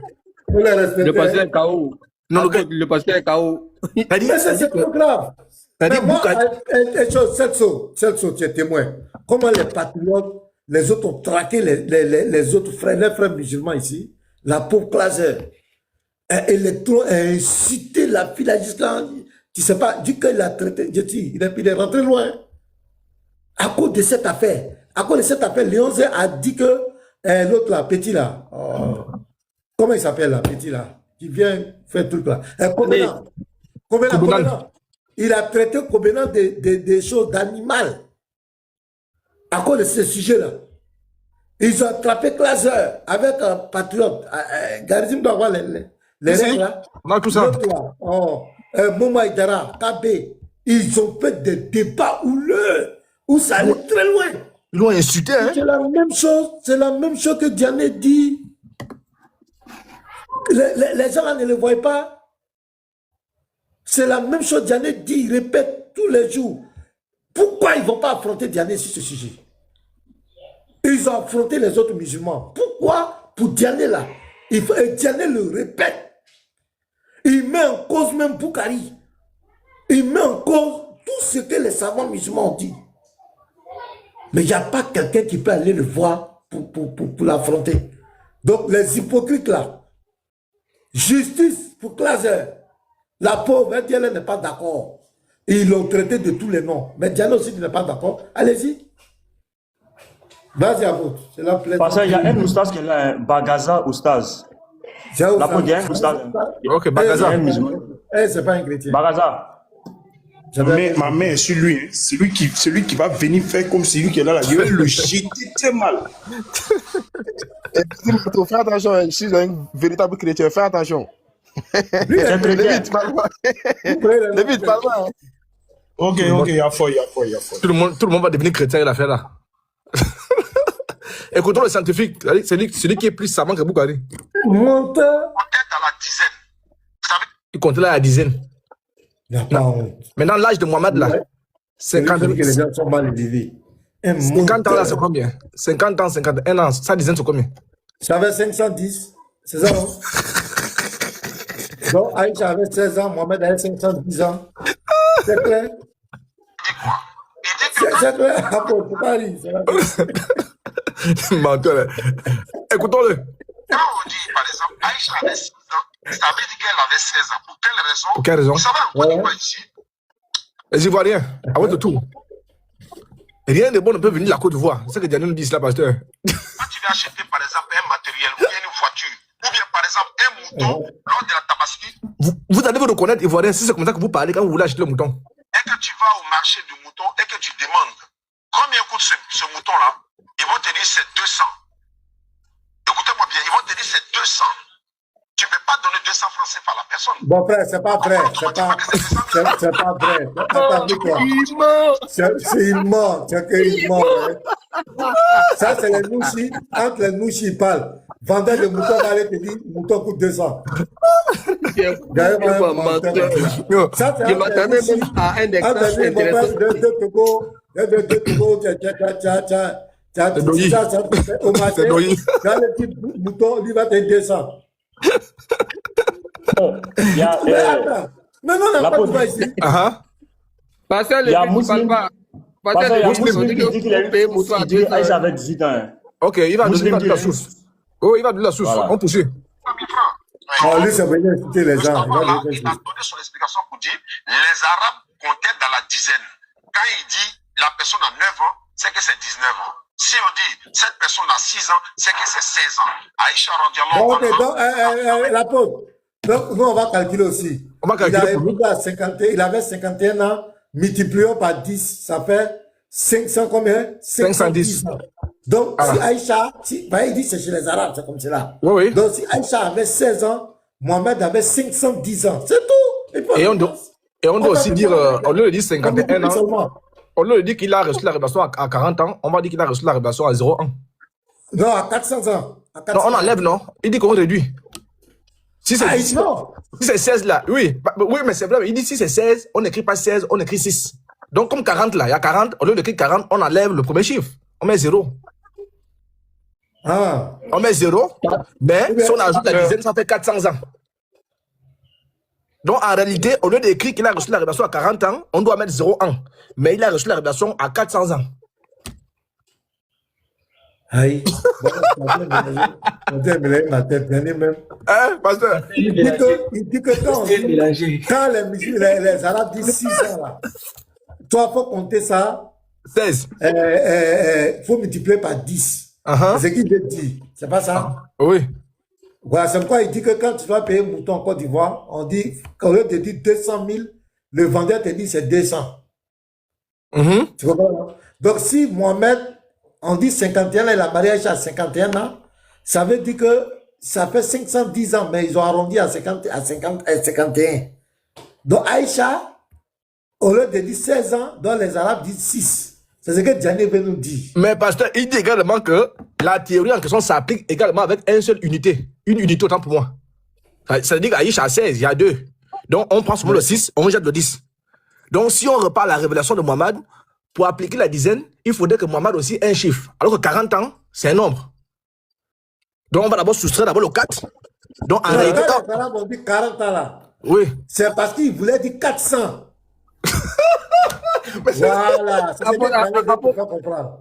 Le pasteur est KO. Non, le pasteur est KO. Mais c'est trop grave. Mais moi, une chose, Celso, tu es témoin. Comment les patriotes, les autres ont traqué les autres frères, les frères musulmans ici, la pauvre classe, électron a incité la fille à l'islam. Tu sais pas, du qu'il a traité, je dis, il est rentré loin. À cause de cette affaire, Léon Zé a dit que l'autre là, petit là, comment il s'appelle là, petit là, qui vient faire tout là, Covenant. Il a traité Covenant des choses d'animal. À cause de ce sujet-là. Ils ont attrapé Classeur avec un patriote. Garizim doit avoir les règles là. On a tout ça. Mouma Idara, Kabé. Ils ont fait des débats houleux, où ça allait très loin. Ils l'ont insulté, hein. C'est la même chose que Diané dit. Les gens là ne le voient pas. C'est la même chose que Diané dit, il répète tous les jours. Pourquoi ils ne vont pas affronter Diané sur ce sujet? Ils ont affronté les autres musulmans. Pourquoi? Pour Diané là. Diané le répète. Il met en cause même Bukhari. Il met en cause tout ce que les savants musulmans ont dit. Mais il n'y a pas quelqu'un qui peut aller le voir pour l'affronter. Donc les hypocrites là, justice pour Claser. La pauvre, elle dit elle n'est pas d'accord. Ils l'ont traité de tous les noms. Mais Diana aussi n'est pas d'accord. Allez-y. Vas-y à vous. C'est la plaisir. Parce qu'il y a un oustaz qui est là, Bagaza oustaz. La pauvre, il y a un oustaz. Ok, Bagaza. C'est pas un chrétien. Bagaza. Mais ma main est sur lui. Hein. Celui qui va venir faire comme celui qui est là. Je vais le jeter très mal. Fais attention, je suis un véritable chrétien. Fais attention. David, parle-moi. Ok, il y a foi. Tout le monde va devenir chrétien, l'affaire là. Écoutons le scientifique, c'est lui qui est plus savant que Bukhari. Menteur. Il comptait là à la dizaine. Maintenant, l'âge de Mohamed là, 50 ans. Que les gens sont mal élevés. 50 ans là, c'est combien? 50 ans, 51 ans, ça dizaine, c'est combien? J'avais 510, c'est ça, non? Donc, Aïcha avait 16 ans, Mohamed avait 510 ans. C'est clair? C'est clair? Faut pas rire. Menteur. Écoutons-le. Quand on dit, par exemple, Aïcha avait 6 ans, ça veut dire qu'elle avait 16 ans. Pour quelle raison? Pour quelle raison? Vous savez en Côte d'Ivoire ici? Les Ivoiriens, avant de tout. Rien de bon ne peut venir de la Côte d'Ivoire. C'est ce que Diane nous dit là, pasteur. Quand tu vas acheter, par exemple, un matériel, ou bien une voiture, ou bien, par exemple, un mouton, lors de la tabaski, vous allez vous reconnaître, Ivoiriens, si c'est comme ça que vous parlez quand vous voulez acheter le mouton. et que tu vas au marché du mouton et que tu demandes combien coûte ce mouton-là, ils vont te dire c'est 200. Écoutez-moi bien, ils vont te dire c'est 200. Tu ne peux pas donner 200 francs CFA à la personne. Bon frère, c'est pas vrai. C'est pas vrai. C'est immense. C'est qu'il ment. Ça, c'est les nouchis. Entre les nouchis, ils parlent. Vendeur de mouton va aller te dire, mouton coûte 200. Ça, c'est à un exemple intéressant. De Togo, au marché, dans le petit mouton, lui va te dire 200. Il y a. Non, pas de voix ici. Pasteur, il y a ne parle pas. Pasteur, il y a Muslim qui dit qu'il a eu mouton à 2 ans. Aïcha avait 18 ans. Ok, il va de la source. Oh, il va de la source. Voilà. On poursuit. Oh, lui, ça veut dire écouter les gens. Il a donné son explication pour dire les Arabes comptaient dans la dizaine. Quand il dit la personne a 9 ans, c'est que c'est 19 ans. Si on dit cette personne a 6 ans, c'est que c'est 16 ans. Aïcha Bon, ok, donc, la pauvre. Donc, nous, on va calculer aussi. On va calculer. Il avait 51 ans, multiplié par 10, ça fait 500 combien? 510. Donc, si Aïcha, il dit c'est chez les Arabes, c'est comme cela. Oui, oui. Donc, si Aïcha avait 16 ans, Mohamed avait 510 ans. C'est tout. Et on doit aussi dire, au lieu de dire 51 ans, au lieu de dire qu'il a reçu la révélation à 40 ans, on va dire qu'il a reçu la révélation à 0 ans. Non, à 400 ans. Non, on enlève, non? Il dit qu'on réduit. Si c'est 16 là, oui. Oui, mais c'est vrai, il dit si c'est 16, on n'écrit pas 16, on écrit 6. Donc, comme 40 là, il y a 40, au lieu d'écrire 40, on enlève le premier chiffre. On met 0. Ah. On met 0, mais si on ajoute la dizaine, ça fait 400 ans. Donc, en réalité, au lieu d'écrire qu'il a reçu la révélation à 40 ans, on doit mettre 0 ans. Mais il a reçu la révélation à 400 ans. Aïe. Ma tête, même. Hein, pasteur? Il dit que quand les Arabes disent 6 ans, là, toi, il faut compter ça. 16. Il faut multiplier par 10. C'est ce qu'il dit. C'est pas ça? Oui. Voilà, c'est pourquoi il dit que quand tu vas payer un mouton en Côte d'Ivoire, on dit, quand on te dit 200 000, le vendeur te dit c'est 200. Tu comprends? Donc, si Mohamed, on dit 51 ans, il a marié Aïcha à 51 ans, ça veut dire que ça fait 510 ans, mais ils ont arrondi à 51. Donc, Aïcha, au lieu de dire 16 ans, donc les Arabes disent 6. C'est ce que Gianni veut nous dire. Mais pasteur, il dit également que la théorie en question s'applique également avec une seule unité. Une unité autant pour moi. Ça veut dire qu'Aïcha a 16, il y a 2. Donc on prend seulement le 6, on rejette le 10. Donc si on repart à la révélation de Mohamed, pour appliquer la dizaine, il faudrait que Mohamed aussi ait un chiffre. Alors que 40 ans, c'est un nombre. Donc on va d'abord soustraire d'abord le 4. Donc en réalité... Les Arabes ont dit 40 ans là. Oui. C'est parce qu'ils voulaient dire 400. Voilà, c'est ce que comprendre.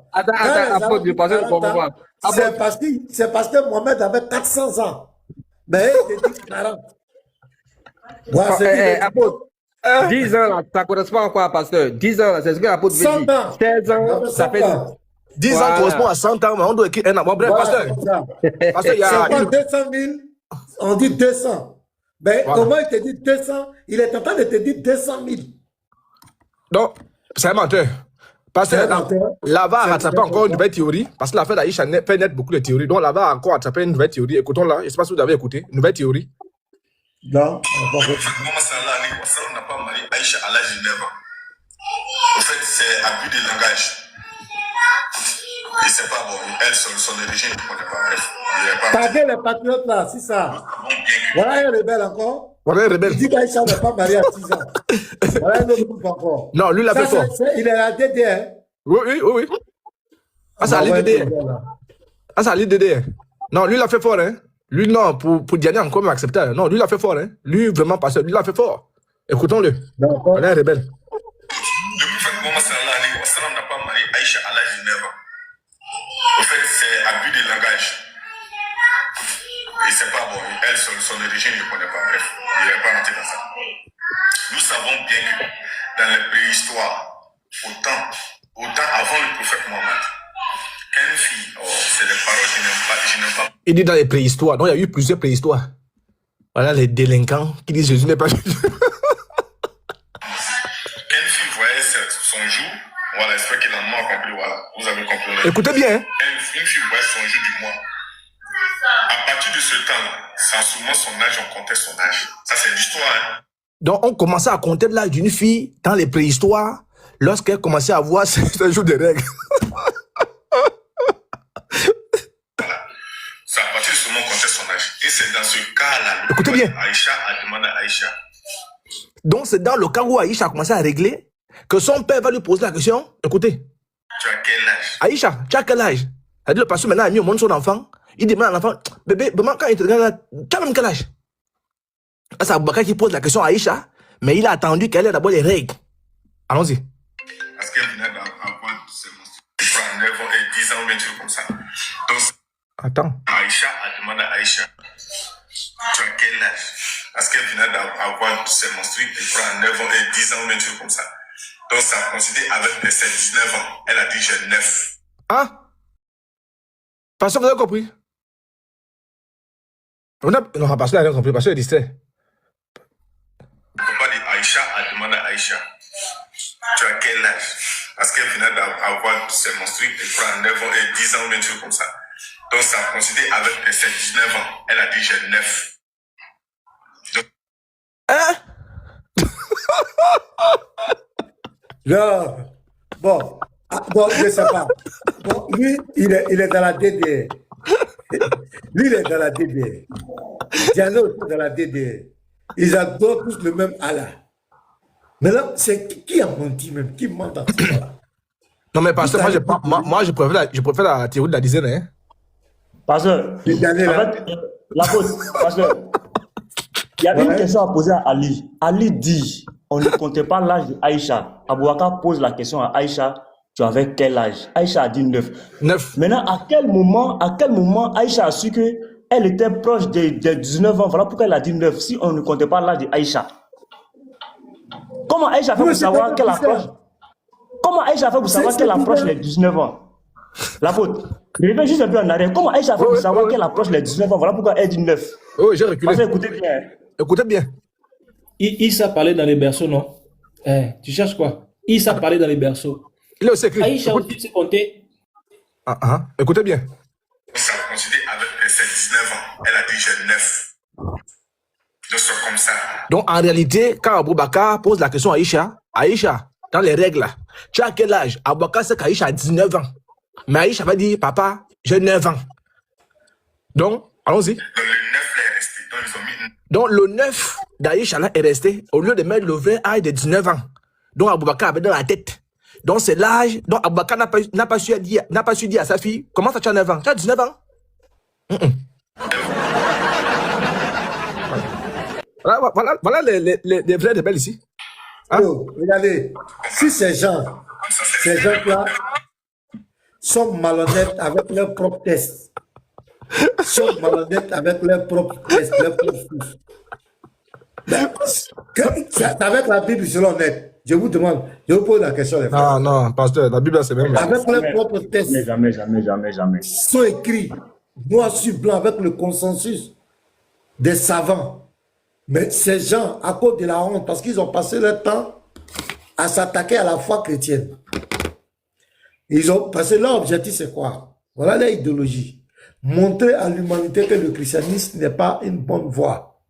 C'est parce que Mohamed avait 400 ans. Mais il te dit 40. Voilà, apôtre, 10 ans, là, ça correspond à quoi, pasteur? 10 ans, c'est ce que l'apôtre veut dire. 16 ans, ça fait 10 ans correspond à 100 ans, mais on doit écrire un an. Bon, bref, pasteur. Pasteur, il y a 200 000, on dit 200. Mais comment il te dit 200? Il est en train de te dire 200 000. Donc, c'est un menteur. Parce que là-bas a rattrapé encore une nouvelle théorie, parce que l'affaire d'Aïcha fait naître beaucoup de théories. Donc là-bas a encore rattrapé une nouvelle théorie. Écoutons-la, je ne sais pas si vous avez écouté, une nouvelle théorie. Non. On n'a pas marié Aïcha à l'âge de 9 ans. En fait, c'est abus de langage. Et c'est pas bon. Elle, son origine, je ne connais pas. Bref. Taguez les patriotes là, c'est ça. Voilà un rebelle encore. Voilà un rebelle. Il dit qu'Aïcha n'est pas mariée à 6 ans. Voilà un autre groupe encore. Non, lui, il a fait fort. Il est à DD. Oui. Ah, ça allait DD. Ah, ça allait DD. Non, lui, il a fait fort, hein. Lui, non, pour Diane encore même accepter. Non, lui, il a fait fort, hein. Lui, vraiment, parce que lui, il a fait fort. Écoutons-le. On est un rebelle. Le prophète Mohammed sallallahu alayhi wa sallam n'a pas marié Aïcha à l'âge de 9 ans. En fait, c'est abus de langage. Et c'est pas bon. Elle, son origine, je ne connais pas. Bref, je ne vais pas rentrer dans ça. Nous savons bien que dans les préhistoires, autant avant le prophète Mohammed, qu'une fille, c'est des paroles que je n'aime pas. Il dit dans les préhistoires. Donc, il y a eu plusieurs préhistoires. Voilà les délinquants qui disent Jésus n'est pas Jésus. Qu'une fille voyait son jour, voilà, j'espère que la maman a compris, voilà, vous avez compris. Écoutez bien. Hein? Une fille voyait son jour du mois. À partir de ce temps-là, sans souvent son âge, on comptait son âge. Ça, c'est l'histoire. Hein? Donc, on commençait à compter l'âge d'une fille dans les préhistoires lorsqu'elle commençait à voir ses jours de règles. Voilà. C'est à partir de ce moment qu'on comptait son âge. Et c'est dans ce cas-là. Écoutez bien. Aïcha a demandé à Aïcha. Donc, c'est dans le cas où Aïcha a commencé à régler que son père va lui poser la question. Écoutez. Tu as quel âge? Aïcha, tu as quel âge? C'est-à-dire le pasteur maintenant a mis au monde son enfant. Il demande à l'enfant, bébé, quand il te regarde là, tu as même quel âge? C'est Aboubacar qui pose la question à Aïcha, mais il a attendu qu'elle ait d'abord les règles. Allons-y. Parce qu'elle venait d'avoir ses 9 ans et 10 ans, ou bien comme ça. Donc, attends. Aïcha a demandé à Aïcha, Tu as quel âge? Parce qu'elle venait d'avoir ses menstrues, je crois, à 9 ans et 10 ans, ou un truc comme ça. Donc, ça a coïncidé avec ses 19 ans. Elle a dit, j'ai 9. Hein? Pasteur, vous avez compris? Non, pasteur, elle a compris. Pasteur est distrait. Le papa de Aïcha a demandé à Aïcha, tu as quel âge? Parce qu'elle venait d'avoir ses menstrues, je crois, à 9 ans et 10 ans, ou un truc comme ça. Donc, ça a coïncidé avec ses 19 ans. Elle a dit, j'ai 9. Hein? Non. Bon. Ah, bon, je ne sais pas. Bon, lui, il est dans la DDR. Lui, il est dans la DDR. Diano est dans la DDR. Ils adorent tous le même Allah. Mais là, c'est qui a menti même? Qui ment dans ce cas-là? Non, mais pasteur, moi, je préfère la théorie de la dizaine. Hein? Pasteur, en fait, la faute, pasteur, il y avait une question à poser à Ali. Ali dit, on ne comptait pas l'âge d'Aïcha. Abouaka pose la question à Aïcha, tu avais quel âge? Aïcha a dit 9. 9. Maintenant, à quel moment Aïcha a su qu'elle était proche des 19 ans? Voilà pourquoi elle a dit 9, si on ne comptait pas l'âge d'Aïcha. Comment Aïcha fait pour savoir qu'elle approche? Comment Aïcha fait pour savoir qu'elle approche les 19 ans? La faute. Je reviens juste un peu en arrière. Comment Aïcha fait pour savoir qu'elle approche les 19 ans? Voilà pourquoi elle dit 9. Oui, j'ai reculé. Parce que écoutez bien. Écoutez bien. Issa parlait dans les berceaux, non? Tu cherches quoi? Issa parlait dans les berceaux. Il est aussi écrit. Aïcha aussi s'est compté. Écoutez bien. Ça a coïncidé avec ses 19 ans. Elle a dit j'ai 9. Je suis comme ça. Donc, en réalité, quand Aboubakar pose la question à Aïcha, dans les règles, tu as quel âge? Aboubakar sait qu'Aïcha a 19 ans. Mais Aïcha va dire, papa, j'ai 9 ans. Donc, allons-y. Donc, le 9 d'Aïcha là est resté, au lieu de mettre le vrai âge de 19 ans. Donc, Aboubakar avait dans la tête. Donc, c'est l'âge. Donc, Aboubakar n'a pas su dire à sa fille, comment ça tu as 9 ans? Tu as 19 ans? Voilà les vrais rebelles ici. Hein? Oh, regardez, si ces gens-là sont malhonnêtes avec leurs propres tests, sont malhonnêtes avec leurs propres tests, leurs propres sources. Avec la Bible, ils seront honnêtes. Je vous demande, je vous pose la question. Les frères. Non, pasteur, la Bible, c'est même. Avec leurs propres tests. Jamais. Ils sont écrits noir sur blanc avec le consensus des savants. Mais ces gens, à cause de la honte, parce qu'ils ont passé leur temps à s'attaquer à la foi chrétienne. Parce que leur objectif, c'est quoi? Voilà leur idéologie. Montrer à l'humanité que le christianisme n'est pas une bonne voie.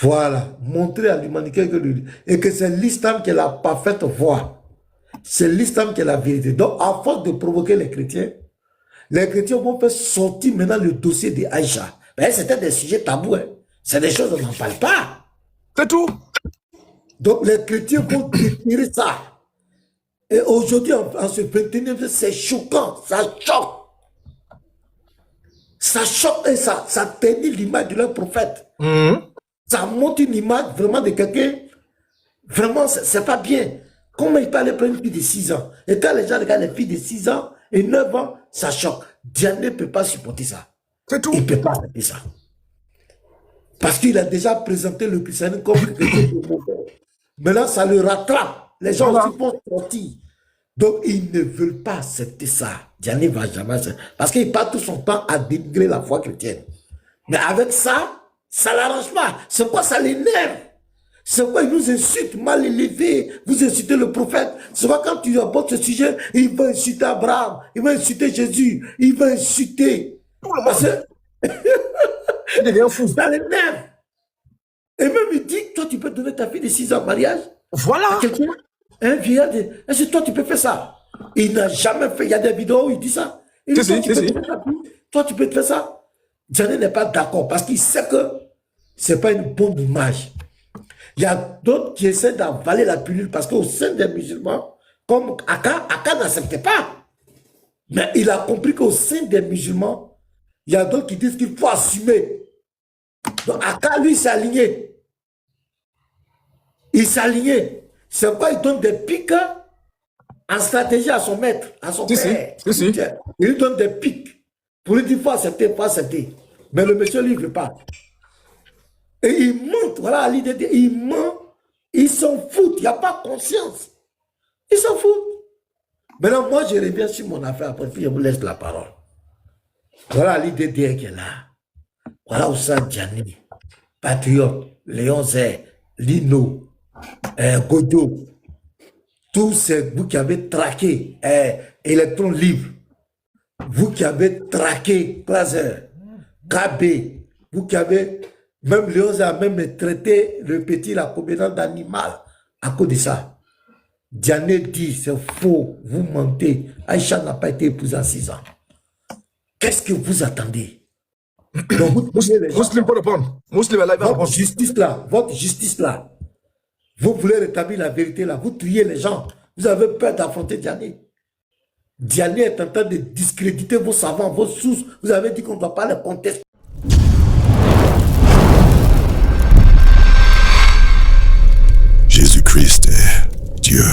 Voilà. Montrer à l'humanité que c'est l'islam qui est la parfaite voie. C'est l'islam qui est la vérité. Donc, à force de provoquer les chrétiens vont faire sortir maintenant le dossier d'Aïcha. Mais c'était des sujets tabous. Hein. C'est des choses, on n'en parle pas. C'est tout. Donc, les chrétiens vont détruire ça. Et aujourd'hui, en ce 21e siècle, c'est choquant. Ça choque. Ça choque et ça ternit l'image de leur prophète. Ça montre une image vraiment de quelqu'un. Vraiment, c'est pas bien. Comment il peut aller prendre une fille de 6 ans? Et quand les gens regardent les filles de 6 ans et 9 ans, ça choque. Dieu ne peut pas supporter ça. C'est tout. Il ne peut pas supporter ça. Parce qu'il a déjà présenté le christianisme comme quelque chose de mauvais. Maintenant, ça le rattrape. Les gens aussi vont sortir. Donc, ils ne veulent pas accepter ça. Dieu ne va jamais accepter. Parce qu'il passe tout son temps à dénigrer la foi chrétienne. Mais avec ça, ça ne l'arrange pas. C'est quoi ça l'énerve? C'est quoi il nous insulte, mal élevé? Vous insultez le prophète. C'est quoi quand tu abordes ce sujet, il va insulter Abraham, il va insulter Jésus, il va insulter. Parce que il devient fou. Ça l'énerve. Et même il dit, toi tu peux donner ta fille de 6 ans en mariage. Voilà. À quelqu'un, un vieillard, est-ce que toi tu peux faire ça? Il n'a jamais fait, il y a des vidéos où il dit ça. Il dit, toi tu peux te faire ça. Diane n'est pas d'accord parce qu'il sait que ce n'est pas une bonne image. Il y a d'autres qui essaient d'avaler la pilule parce qu'au sein des musulmans, comme Aka n'acceptait pas. Mais il a compris qu'au sein des musulmans, il y a d'autres qui disent qu'il faut assumer. Donc Aka, lui, s'est aligné. Il s'est aligné. C'est pourquoi il donne des pics en stratégie à son maître, à son père. Il lui donne des pics pour lui dire qu'il faut accepter, il faut accepter. Mais le monsieur, lui, il ne veut pas. Et ils mentent, voilà l'idée, ils mentent, ils s'en foutent, il n'y a pas conscience. Ils s'en foutent. Maintenant, moi, je reviens sur mon affaire, après, puis je vous laisse la parole. Voilà l'idée qui est là. Voilà Oussa Diané, Patriote, Léon Zé, Lino, Godo, tous ces, vous qui avez traqué Electron Libre, vous qui avez traqué Plazer, KB, vous qui avez, même Léon Zé a même traité le petit, la combinaison d'animal à cause de ça. Diané dit, c'est faux, vous mentez. Aïcha n'a pas été épousée à 6 ans. Qu'est-ce que vous attendez? Muslim peut répondre. Muslim est là, il va répondre. Votre justice là, vous voulez rétablir la vérité là, vous tuez les gens. Vous avez peur d'affronter Diané. Diané est en train de discréditer vos savants, vos sources. Vous avez dit qu'on ne doit pas les contester. Jésus-Christ est Dieu.